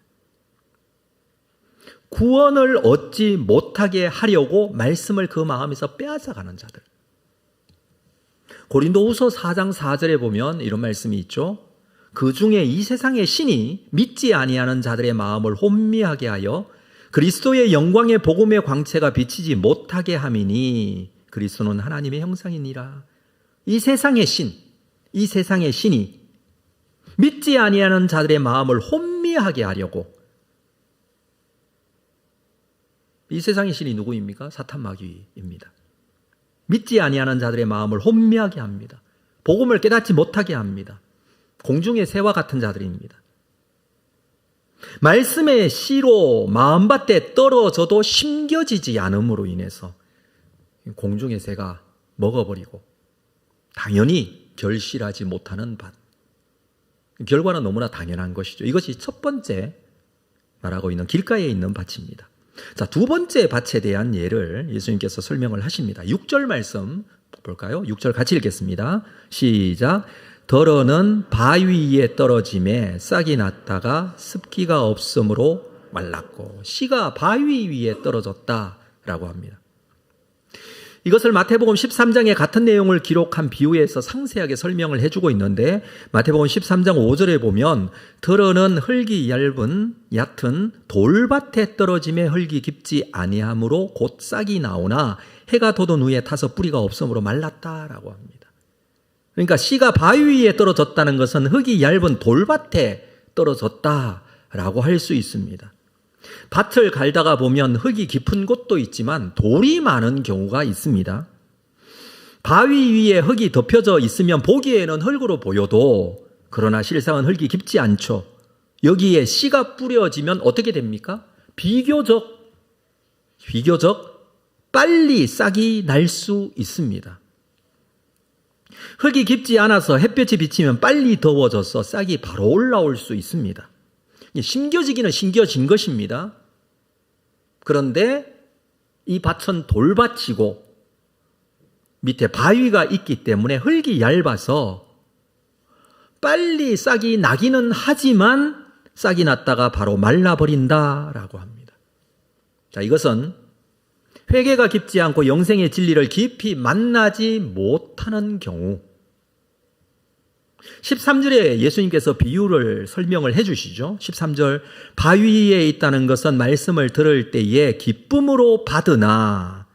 구원을 얻지 못하게 하려고 말씀을 그 마음에서 빼앗아가는 자들. 고린도후서 4장 4절에 보면 이런 말씀이 있죠. 그 중에 이 세상의 신이 믿지 아니하는 자들의 마음을 혼미하게 하여 그리스도의 영광의 복음의 광채가 비치지 못하게 함이니 그리스도는 하나님의 형상이니라. 이 세상의 신이 믿지 아니하는 자들의 마음을 혼미하게 하려고. 이 세상의 신이 누구입니까? 사탄 마귀입니다. 믿지 아니하는 자들의 마음을 혼미하게 합니다. 복음을 깨닫지 못하게 합니다. 공중의 새와 같은 자들입니다. 말씀의 씨로 마음밭에 떨어져도 심겨지지 않음으로 인해서 공중의 새가 먹어버리고 당연히 결실하지 못하는 밭. 결과는 너무나 당연한 것이죠. 이것이 첫 번째 말하고 있는 길가에 있는 밭입니다. 자, 두 번째 밭에 대한 예를 예수님께서 설명을 하십니다. 6절 말씀 볼까요? 6절 같이 읽겠습니다. 시작. 더러는 바위 위에 떨어짐에 싹이 났다가 습기가 없으므로 말랐고, 씨가 바위 위에 떨어졌다라고 합니다. 이것을 마태복음 13장에 같은 내용을 기록한 비유에서 상세하게 설명을 해주고 있는데, 마태복음 13장 5절에 보면 더러는 흙이 얕은 돌밭에 떨어짐에 흙이 깊지 아니하므로 곧 싹이 나오나 해가 돋은 후에 타서 뿌리가 없으므로 말랐다라고 합니다. 그러니까 씨가 바위 위에 떨어졌다는 것은 흙이 얇은 돌밭에 떨어졌다라고 할 수 있습니다. 밭을 갈다가 보면 흙이 깊은 곳도 있지만 돌이 많은 경우가 있습니다. 바위 위에 흙이 덮여져 있으면 보기에는 흙으로 보여도 그러나 실상은 흙이 깊지 않죠. 여기에 씨가 뿌려지면 어떻게 됩니까? 비교적 빨리 싹이 날 수 있습니다. 흙이 깊지 않아서 햇볕이 비치면 빨리 더워져서 싹이 바로 올라올 수 있습니다. 심겨지기는 심겨진 것입니다. 그런데 이 밭은 돌밭이고 밑에 바위가 있기 때문에 흙이 얇아서 빨리 싹이 나기는 하지만 싹이 났다가 바로 말라버린다라고 합니다. 자, 이것은 회개가 깊지 않고 영생의 진리를 깊이 만나지 못하는 경우, 13절에 예수님께서 비유를 설명을 해주시죠. 13절, 바위에 있다는 것은 말씀을 들을 때에 기쁨으로 받으나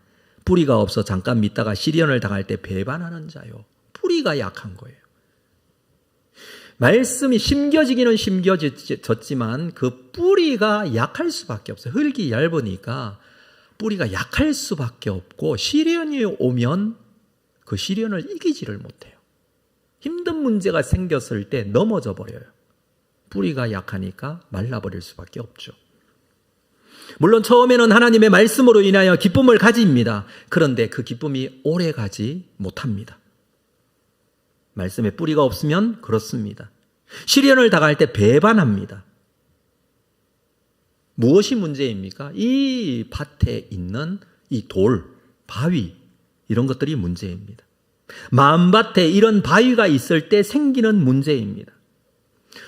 뿌리가 없어 잠깐 믿다가 시련을 당할 때 배반하는 자요. 뿌리가 약한 거예요. 말씀이 심겨지기는 심겨졌지만 그 뿌리가 약할 수밖에 없어요. 흙이 얇으니까 뿌리가 약할 수밖에 없고, 시련이 오면 그 시련을 이기지를 못해요. 힘든 문제가 생겼을 때 넘어져 버려요. 뿌리가 약하니까 말라버릴 수밖에 없죠. 물론 처음에는 하나님의 말씀으로 인하여 기쁨을 가집니다. 그런데 그 기쁨이 오래 가지 못합니다. 말씀에 뿌리가 없으면 그렇습니다. 시련을 당할 때 배반합니다. 무엇이 문제입니까? 이 밭에 있는 이 돌, 바위, 이런 것들이 문제입니다. 마음밭에 이런 바위가 있을 때 생기는 문제입니다.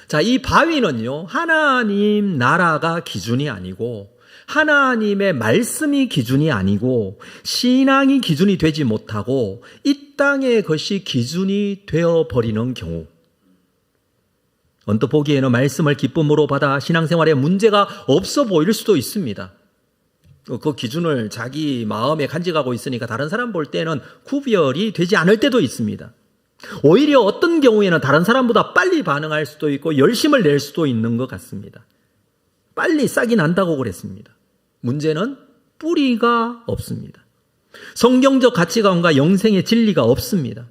자, 이 바위는요, 하나님 나라가 기준이 아니고, 하나님의 말씀이 기준이 아니고, 신앙이 기준이 되지 못하고 이 땅의 것이 기준이 되어버리는 경우, 언뜻 보기에는 말씀을 기쁨으로 받아 신앙생활에 문제가 없어 보일 수도 있습니다. 그 기준을 자기 마음에 간직하고 있으니까 다른 사람 볼 때는 구별이 되지 않을 때도 있습니다. 오히려 어떤 경우에는 다른 사람보다 빨리 반응할 수도 있고 열심을 낼 수도 있는 것 같습니다. 빨리 싹이 난다고 그랬습니다. 문제는 뿌리가 없습니다. 성경적 가치관과 영생의 진리가 없습니다.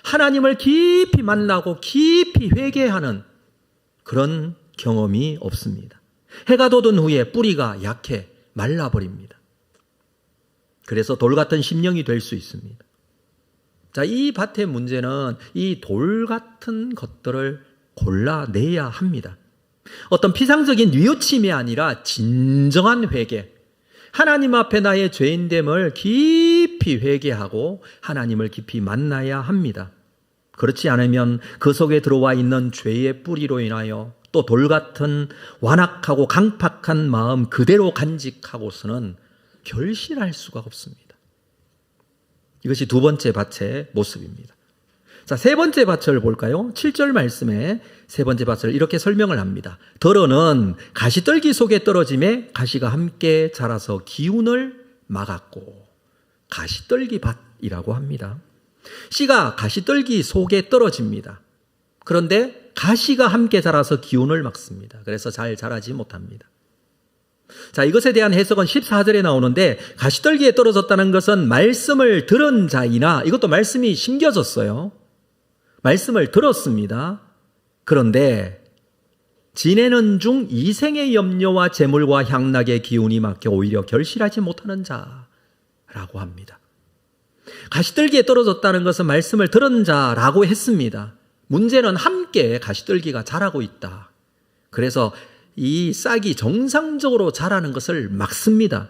하나님을 깊이 만나고 깊이 회개하는 그런 경험이 없습니다. 해가 돋은 후에 뿌리가 약해 말라버립니다. 그래서 돌 같은 심령이 될 수 있습니다. 자, 이 밭의 문제는 이 돌 같은 것들을 골라내야 합니다. 어떤 피상적인 뉘우침이 아니라 진정한 회개, 하나님 앞에 나의 죄인됨을 깊이 회개하고 하나님을 깊이 만나야 합니다. 그렇지 않으면 그 속에 들어와 있는 죄의 뿌리로 인하여 또 돌 같은 완악하고 강팍한 마음 그대로 간직하고서는 결실할 수가 없습니다. 이것이 두 번째 밭의 모습입니다. 자, 세 번째 밭을 볼까요? 7절 말씀에 세 번째 밭을 이렇게 설명을 합니다. 더러는 가시떨기 속에 떨어짐에 가시가 함께 자라서 기운을 막았고, 가시떨기 밭이라고 합니다. 씨가 가시떨기 속에 떨어집니다. 그런데 가시가 함께 자라서 기운을 막습니다. 그래서 잘 자라지 못합니다. 자, 이것에 대한 해석은 14절에 나오는데, 가시떨기에 떨어졌다는 것은 말씀을 들은 자이나, 이것도 말씀이 심겨졌어요. 말씀을 들었습니다. 그런데 지내는 중 이생의 염려와 재물과 향락의 기운이 막혀 오히려 결실하지 못하는 자라고 합니다. 가시떨기에 떨어졌다는 것은 말씀을 들은 자라고 했습니다. 문제는 함께 가시떨기가 자라고 있다. 그래서 이 싹이 정상적으로 자라는 것을 막습니다.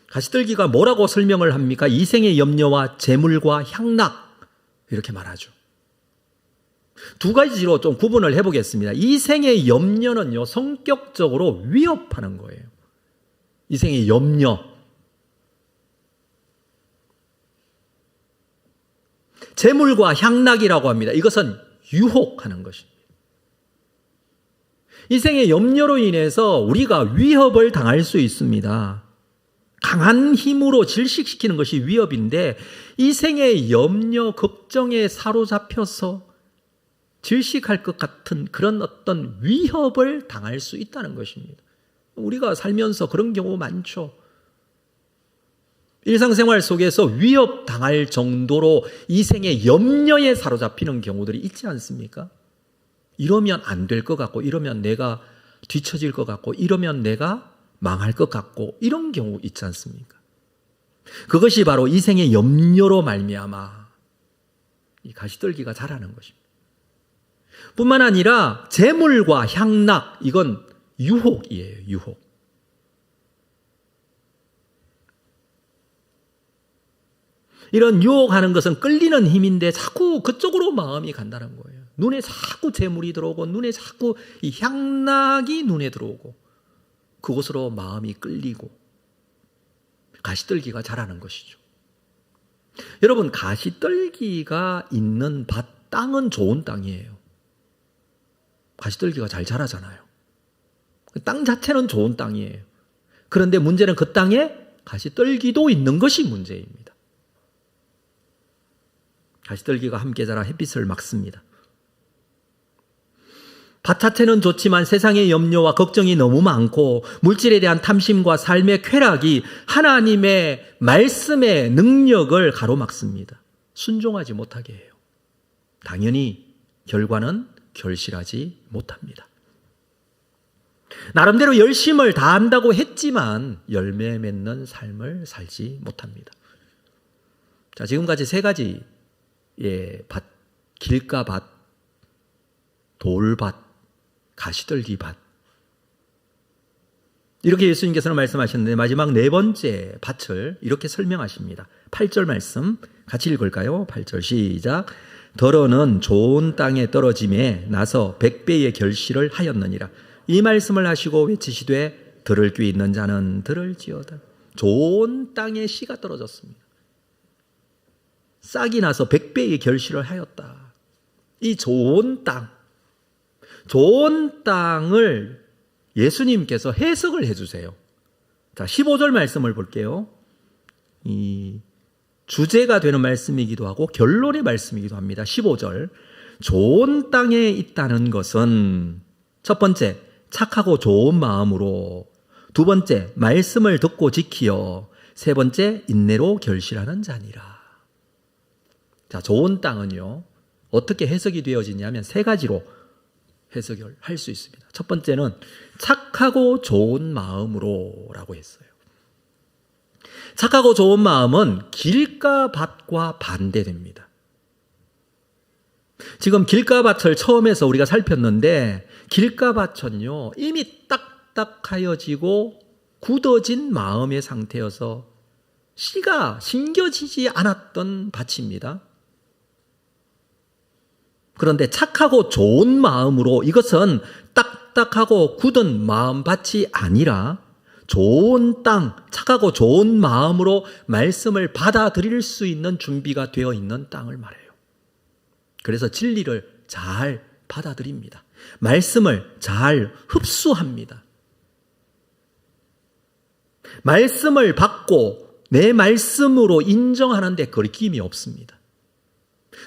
가시떨기가 뭐라고 설명을 합니까? 이생의 염려와 재물과 향락 이렇게 말하죠. 두 가지로 좀 구분을 해보겠습니다. 이생의 염려는요, 성격적으로 위협하는 거예요. 이생의 염려. 재물과 향락이라고 합니다. 이것은 유혹하는 것입니다. 이생의 염려로 인해서 우리가 위협을 당할 수 있습니다. 강한 힘으로 질식시키는 것이 위협인데 이생의 염려, 걱정에 사로잡혀서 질식할 것 같은 그런 어떤 위협을 당할 수 있다는 것입니다. 우리가 살면서 그런 경우 많죠. 일상생활 속에서 위협당할 정도로 이생의 염려에 사로잡히는 경우들이 있지 않습니까? 이러면 안 될 것 같고, 이러면 내가 뒤처질 것 같고, 이러면 내가 망할 것 같고, 이런 경우 있지 않습니까? 그것이 바로 이생의 염려로 말미암아 이 가시떨기가 자라는 것입니다. 뿐만 아니라 재물과 향락, 이건 유혹이에요. 유혹. 이런 유혹하는 것은 끌리는 힘인데 자꾸 그쪽으로 마음이 간다는 거예요. 눈에 자꾸 재물이 들어오고 눈에 자꾸 이 향락이 눈에 들어오고 그곳으로 마음이 끌리고 가시떨기가 자라는 것이죠. 여러분, 가시떨기가 있는 밭, 땅은 좋은 땅이에요. 가시떨기가 잘 자라잖아요. 땅 자체는 좋은 땅이에요. 그런데 문제는 그 땅에 가시떨기도 있는 것이 문제입니다. 가시떨기가 함께 자라 햇빛을 막습니다. 밭 자체는 좋지만 세상의 염려와 걱정이 너무 많고 물질에 대한 탐심과 삶의 쾌락이 하나님의 말씀의 능력을 가로막습니다. 순종하지 못하게 해요. 당연히 결과는 결실하지 못합니다. 나름대로 열심을 다한다고 했지만 열매 맺는 삶을 살지 못합니다. 자, 지금까지 세 가지의 밭, 길가밭, 돌밭, 가시떨기 밭. 이렇게 예수님께서는 말씀하셨는데 마지막 네 번째 밭을 이렇게 설명하십니다. 8절 말씀 같이 읽을까요? 8절 시작. 더러는 좋은 땅에 떨어짐에 나서 100배의 결실을 하였느니라. 이 말씀을 하시고 외치시되 들을 귀 있는 자는 들을지어다. 좋은 땅에 씨가 떨어졌습니다. 싹이 나서 100배의 결실을 하였다. 이 좋은 땅을 예수님께서 해석을 해주세요. 자, 15절 말씀을 볼게요. 이 주제가 되는 말씀이기도 하고 결론의 말씀이기도 합니다. 15절. 좋은 땅에 있다는 것은 첫 번째, 착하고 좋은 마음으로, 두 번째, 말씀을 듣고 지키어, 세 번째, 인내로 결실하는 자니라. 자, 좋은 땅은요, 어떻게 해석이 되어지냐면 세 가지로 해석을 할 수 있습니다. 첫 번째는 착하고 좋은 마음으로 라고 했어요. 착하고 좋은 마음은 길가 밭과 반대됩니다. 지금 길가 밭을 처음에서 우리가 살폈는데 길가 밭은요, 이미 딱딱하여지고 굳어진 마음의 상태여서 씨가 심겨지지 않았던 밭입니다. 그런데 착하고 좋은 마음으로, 이것은 딱딱하고 굳은 마음밭이 아니라 좋은 땅, 착하고 좋은 마음으로 말씀을 받아들일 수 있는 준비가 되어 있는 땅을 말해요. 그래서 진리를 잘 받아들입니다. 말씀을 잘 흡수합니다. 말씀을 받고 내 말씀으로 인정하는데 거리낌이 없습니다.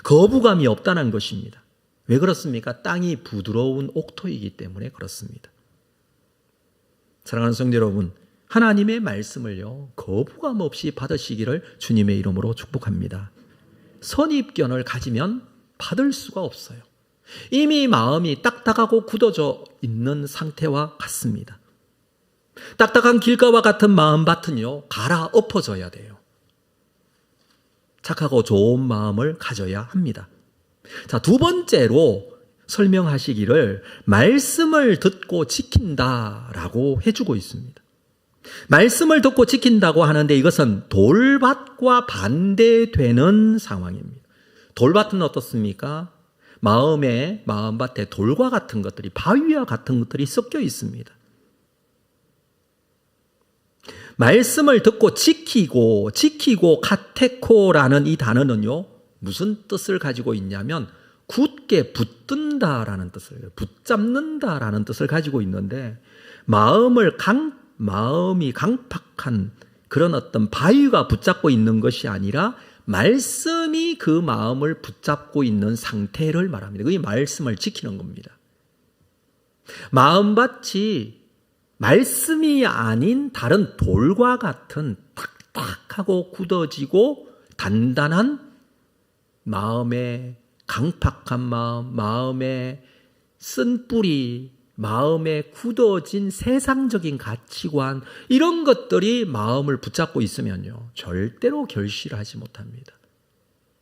거부감이 없다는 것입니다. 왜 그렇습니까? 땅이 부드러운 옥토이기 때문에 그렇습니다. 사랑하는 성도 여러분, 하나님의 말씀을요, 거부감 없이 받으시기를 주님의 이름으로 축복합니다. 선입견을 가지면 받을 수가 없어요. 이미 마음이 딱딱하고 굳어져 있는 상태와 같습니다. 딱딱한 길가와 같은 마음밭은요, 갈아엎어져야 돼요. 착하고 좋은 마음을 가져야 합니다. 자, 두 번째로 설명하시기를 말씀을 듣고 지킨다라고 해주고 있습니다. 말씀을 듣고 지킨다고 하는데 이것은 돌밭과 반대되는 상황입니다. 돌밭은 어떻습니까? 마음밭에 돌과 같은 것들이, 바위와 같은 것들이 섞여 있습니다. 말씀을 듣고 지키고 카테코라는 이 단어는요, 무슨 뜻을 가지고 있냐면 굳게 붙든다라는 뜻을, 붙잡는다라는 뜻을 가지고 있는데, 마음이 강팍한 그런 어떤 바위가 붙잡고 있는 것이 아니라 말씀이 그 마음을 붙잡고 있는 상태를 말합니다. 그게 말씀을 지키는 겁니다. 마음밭이 말씀이 아닌 다른 돌과 같은 탁탁하고 굳어지고 단단한 마음의 강팍한 마음, 마음의 쓴 뿌리, 마음에 굳어진 세상적인 가치관, 이런 것들이 마음을 붙잡고 있으면요, 절대로 결실을 하지 못합니다.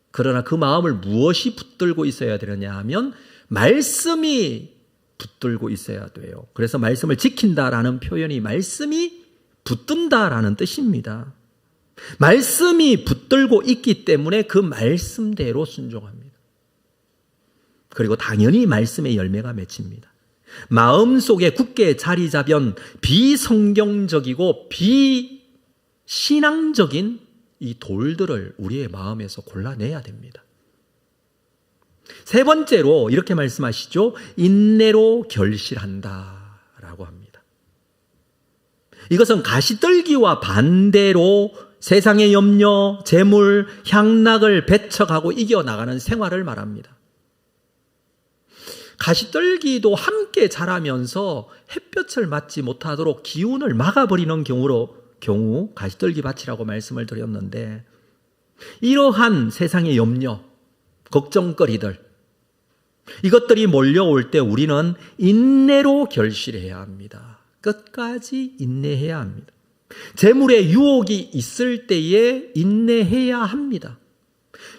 그러나 그 마음을 무엇이 붙들고 있어야 되느냐 하면 말씀이 붙들고 있어야 돼요. 그래서 말씀을 지킨다라는 표현이 말씀이 붙든다라는 뜻입니다. 말씀이 붙들고 있기 때문에 그 말씀대로 순종합니다. 그리고 당연히 말씀의 열매가 맺힙니다. 마음속에 굳게 자리 잡은 비성경적이고 비신앙적인 이 돌들을 우리의 마음에서 골라내야 됩니다. 세 번째로 이렇게 말씀하시죠. 인내로 결실한다라고 합니다. 이것은 가시떨기와 반대로 세상의 염려, 재물, 향락을 배척하고 이겨나가는 생활을 말합니다. 가시떨기도 함께 자라면서 햇볕을 맞지 못하도록 기운을 막아버리는 경우 가시떨기 밭이라고 말씀을 드렸는데, 이러한 세상의 염려, 걱정거리들, 이것들이 몰려올 때 우리는 인내로 결실해야 합니다. 끝까지 인내해야 합니다. 재물의 유혹이 있을 때에 인내해야 합니다.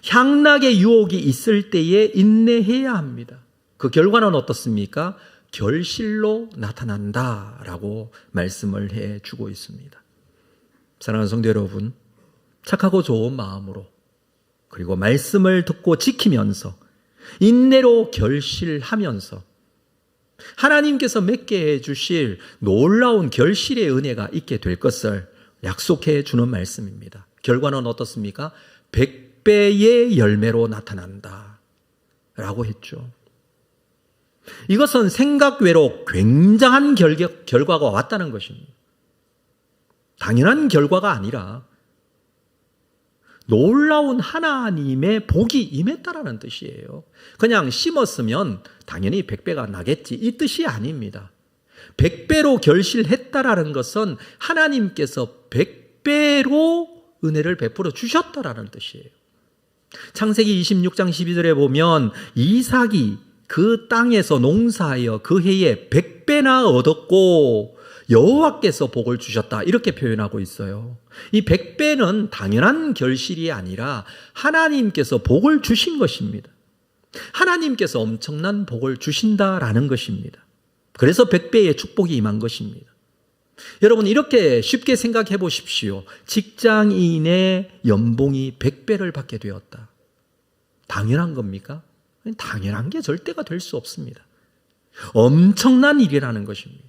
향락의 유혹이 있을 때에 인내해야 합니다. 그 결과는 어떻습니까? 결실로 나타난다라고 말씀을 해주고 있습니다. 사랑하는 성도 여러분, 착하고 좋은 마음으로, 그리고 말씀을 듣고 지키면서 인내로 결실하면서 하나님께서 맺게 해주실 놀라운 결실의 은혜가 있게 될 것을 약속해 주는 말씀입니다. 결과는 어떻습니까? 100배의 열매로 나타난다 라고 했죠. 이것은 생각 외로 굉장한 결과가 왔다는 것입니다. 당연한 결과가 아니라 놀라운 하나님의 복이 임했다라는 뜻이에요. 그냥 심었으면 당연히 100배가 나겠지, 이 뜻이 아닙니다. 100배로 결실했다라는 것은 하나님께서 100배로 은혜를 베풀어 주셨다라는 뜻이에요. 창세기 26장 12절에 보면 이삭이 그 땅에서 농사하여 그 해에 100배나 얻었고 여호와께서 복을 주셨다, 이렇게 표현하고 있어요. 이 100배는 당연한 결실이 아니라 하나님께서 복을 주신 것입니다. 하나님께서 엄청난 복을 주신다라는 것입니다. 그래서 100배의 축복이 임한 것입니다. 여러분, 이렇게 쉽게 생각해 보십시오. 직장인의 연봉이 100배를 받게 되었다. 당연한 겁니까? 당연한 게 절대가 될 수 없습니다. 엄청난 일이라는 것입니다.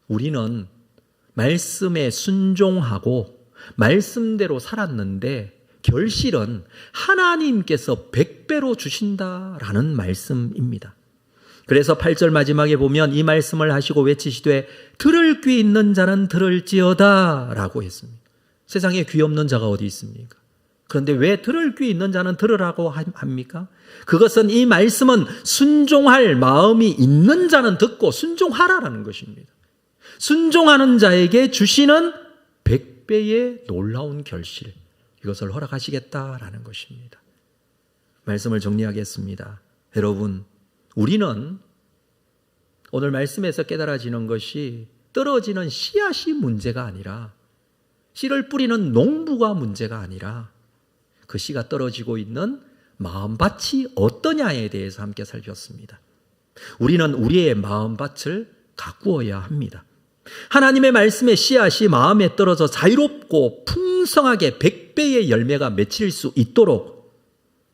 우리는 말씀에 순종하고 말씀대로 살았는데 결실은 하나님께서 100배로 주신다라는 말씀입니다. 그래서 8절 마지막에 보면 이 말씀을 하시고 외치시되 들을 귀 있는 자는 들을지어다 라고 했습니다. 세상에 귀 없는 자가 어디 있습니까? 그런데 왜 들을 귀 있는 자는 들으라고 합니까? 그것은 이 말씀은 순종할 마음이 있는 자는 듣고 순종하라라는 것입니다. 순종하는 자에게 주시는 100배의 놀라운 결실, 이것을 허락하시겠다라는 것입니다. 말씀을 정리하겠습니다. 여러분, 우리는 오늘 말씀에서 깨달아지는 것이 떨어지는 씨앗이 문제가 아니라, 씨를 뿌리는 농부가 문제가 아니라 그 씨가 떨어지고 있는 마음밭이 어떠냐에 대해서 함께 살폈습니다. 우리는 우리의 마음밭을 가꾸어야 합니다. 하나님의 말씀의 씨앗이 마음에 떨어져 자유롭고 풍성하게 100배의 열매가 맺힐 수 있도록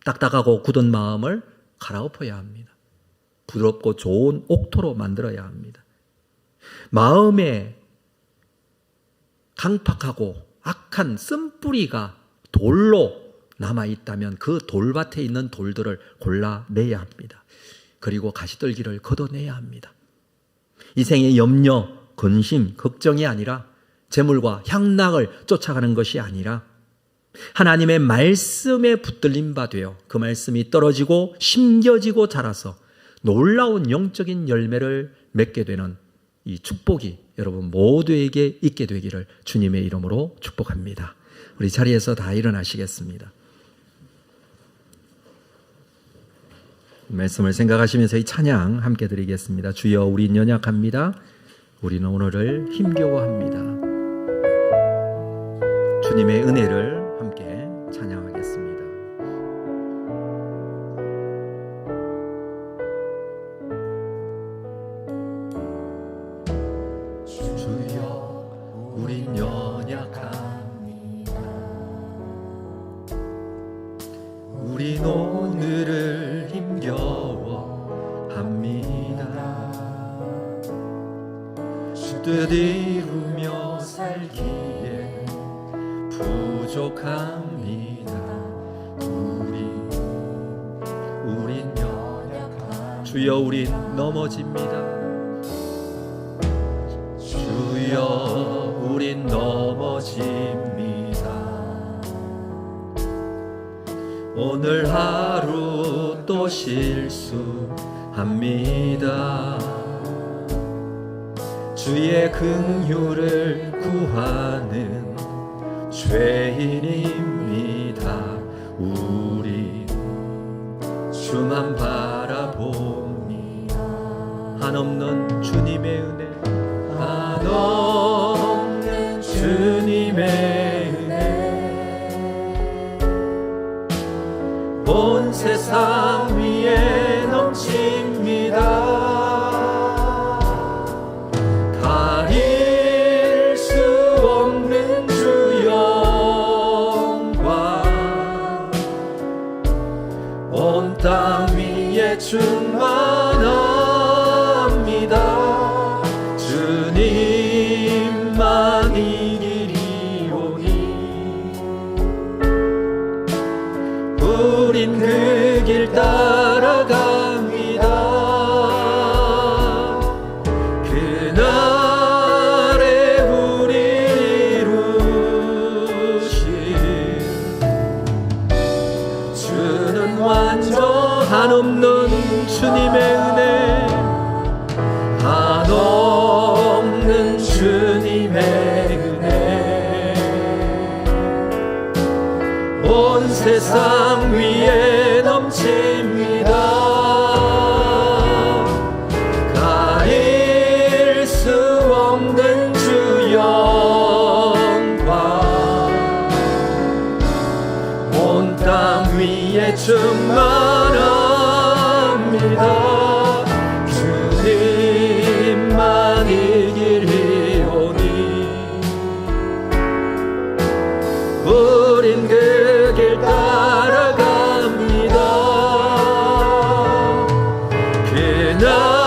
딱딱하고 굳은 마음을 갈아엎어야 합니다. 부드럽고 좋은 옥토로 만들어야 합니다. 마음에 강팍하고 악한 쓴뿌리가 돌로 남아있다면 그 돌밭에 있는 돌들을 골라내야 합니다. 그리고 가시떨기를 걷어내야 합니다. 이 생의 염려, 근심, 걱정이 아니라 재물과 향락을 쫓아가는 것이 아니라 하나님의 말씀에 붙들린 바 되어 그 말씀이 떨어지고 심겨지고 자라서 놀라운 영적인 열매를 맺게 되는 이 축복이 여러분 모두에게 있게 되기를 주님의 이름으로 축복합니다. 우리 자리에서 다 일어나시겠습니다. 말씀을 생각하시면서 이 찬양 함께 드리겠습니다. 주여 우린 연약합니다. 우리는 오늘을 힘겨워합니다. 주님의 은혜를 함께 찬양하겠습니다. 주여 우린 연약합니다. 우린 오늘을 힘겨워합니다. 뜻 이루며 살기에 부족합니다. 우린 연약합니다. 주여 우린 넘어집니다. 주여 우린 넘어집니다. 오늘 하루 또 실수합니다. 주의 긍휼을 구하는 죄인입니다. 우리 주만 바라봅니다. 한없는 주님의 은혜, 한없는 주님의 은혜, 온 세상 위에 넘칩니다. 땅 위에 충만합니다. 주님만 이기리오니 우린 그 길 따라갑니다. 그날에 우리 이루신 주는 완전 한없는 주님의 은혜, 한없는 주님의 은혜, 온 세상 위에 넘칩니다. 가릴 수 없는 주 영광, 온 땅 위에 충만합니다. 주님만 이기리오니 우린 그 길 따라갑니다.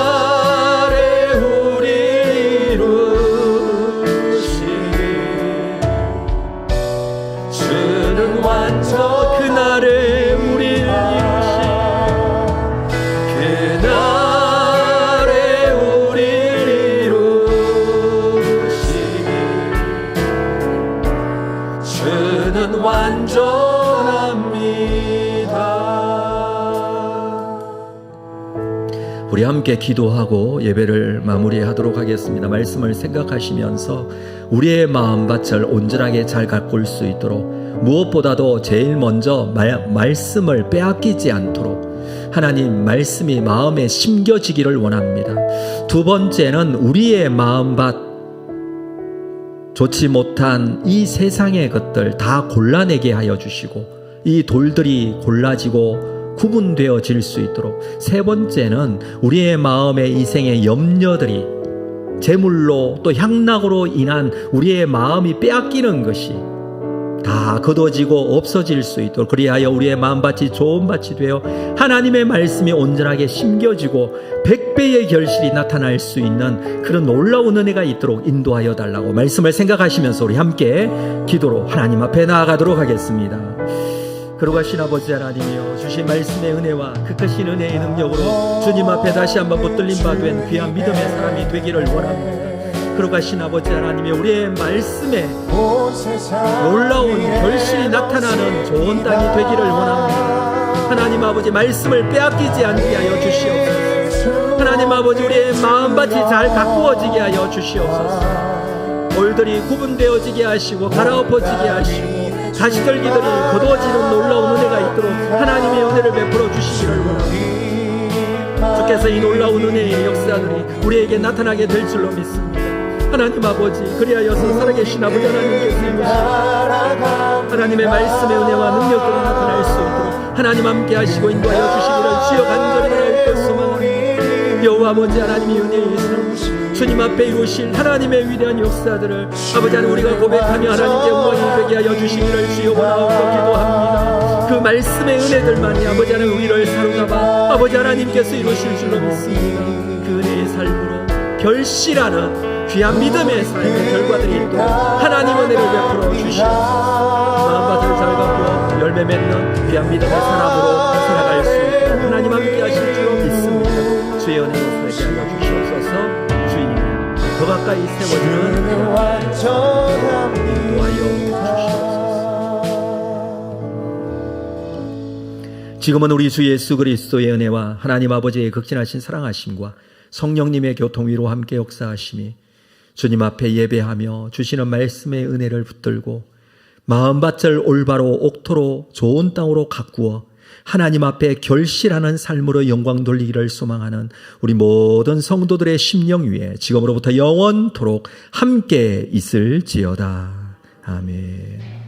그날에 우리 이루신 주는 완전 그날에 우리를 우리 함께 기도하고 예배를 마무리하도록 하겠습니다. 말씀을 생각하시면서 우리의 마음밭을 온전하게 잘 가꿀 수 있도록 무엇보다도 제일 먼저 말씀을 빼앗기지 않도록 하나님 말씀이 마음에 심겨지기를 원합니다. 두 번째는 우리의 마음밭 좋지 못한 이 세상의 것들 다 골라내게 하여 주시고 이 돌들이 골라지고 구분되어질 수 있도록, 세 번째는 우리의 마음의 이생의 염려들이 재물로 또 향락으로 인한 우리의 마음이 빼앗기는 것이 다 거둬지고 없어질 수 있도록, 그리하여 우리의 마음밭이 좋은 밭이 되어 하나님의 말씀이 온전하게 심겨지고 100배의 결실이 나타날 수 있는 그런 놀라운 은혜가 있도록 인도하여 달라고 말씀을 생각하시면서 우리 함께 기도로 하나님 앞에 나아가도록 하겠습니다. 거룩하신 아버지 하나님이여, 주신 말씀의 은혜와 그 크신 은혜의 능력으로 주님 앞에 다시 한번 붙들림 받은 귀한 믿음의 사람이 되기를 원합니다. 거룩하신 아버지 하나님이 우리의 말씀에 놀라운 결실이 나타나는 좋은 땅이 되기를 원합니다. 하나님 아버지, 말씀을 빼앗기지 않게 하여 주시옵소서. 하나님 아버지, 우리의 마음밭이 잘 가꾸어지게 하여 주시옵소서. 돌들이 구분되어지게 하시고 갈아엎어지게 하시고 가시떨기들이 거두어지는 놀라운 은혜가 있도록 하나님의 은혜를 베풀어 주시기를 원합니다. 주께서 이 놀라운 은혜의 역사들이 우리에게 나타나게 될 줄로 믿습니다. 하나님 아버지, 그리하여서 살아계신 아버지 하나님께서 하나님의 말씀의 은혜와 능력들이 나타날 수 있도록 하나님 함께 하시고 인도하여 주시기를 주여 간절히 바라옵소서. 여호와 아버지 하나님의 은혜의 삶, 주님 앞에 이루실 하나님의 위대한 역사들을 아버지 하나님 우리가 고백하며 하나님께 영광이 되게 하여 주시기를 주여 원하옵고 기도합니다. 그 말씀의 은혜들만이 아버지 하나님 우리를 사로잡아 아버지 하나님께서 이루실 줄로 믿습니다. 그 은혜의 삶으로 결실하는 귀한 믿음의 삶의 결과들이 있도록 하나님 은혜를 베풀어 주시옵소서. 마음밭을 잘 가꾸어 열매 맺는 귀한 믿음의 사람으로 살아갈 수 있도록 하나님 함께 하실 줄로 믿습니다. 주의 은혜로 살게 하여 주시옵소서. 주님이여, 더 가까이 세워지는 인도하여 주시옵소서. 지금은 우리 주 예수 그리스도의 은혜와 하나님 아버지의 극진하신 사랑하심과 성령님의 교통위로 함께 역사하심이 주님 앞에 예배하며 주시는 말씀의 은혜를 붙들고 마음밭을 올바로 옥토로 좋은 땅으로 가꾸어 하나님 앞에 결실하는 삶으로 영광 돌리기를 소망하는 우리 모든 성도들의 심령 위에 지금으로부터 영원토록 함께 있을지어다. 아멘.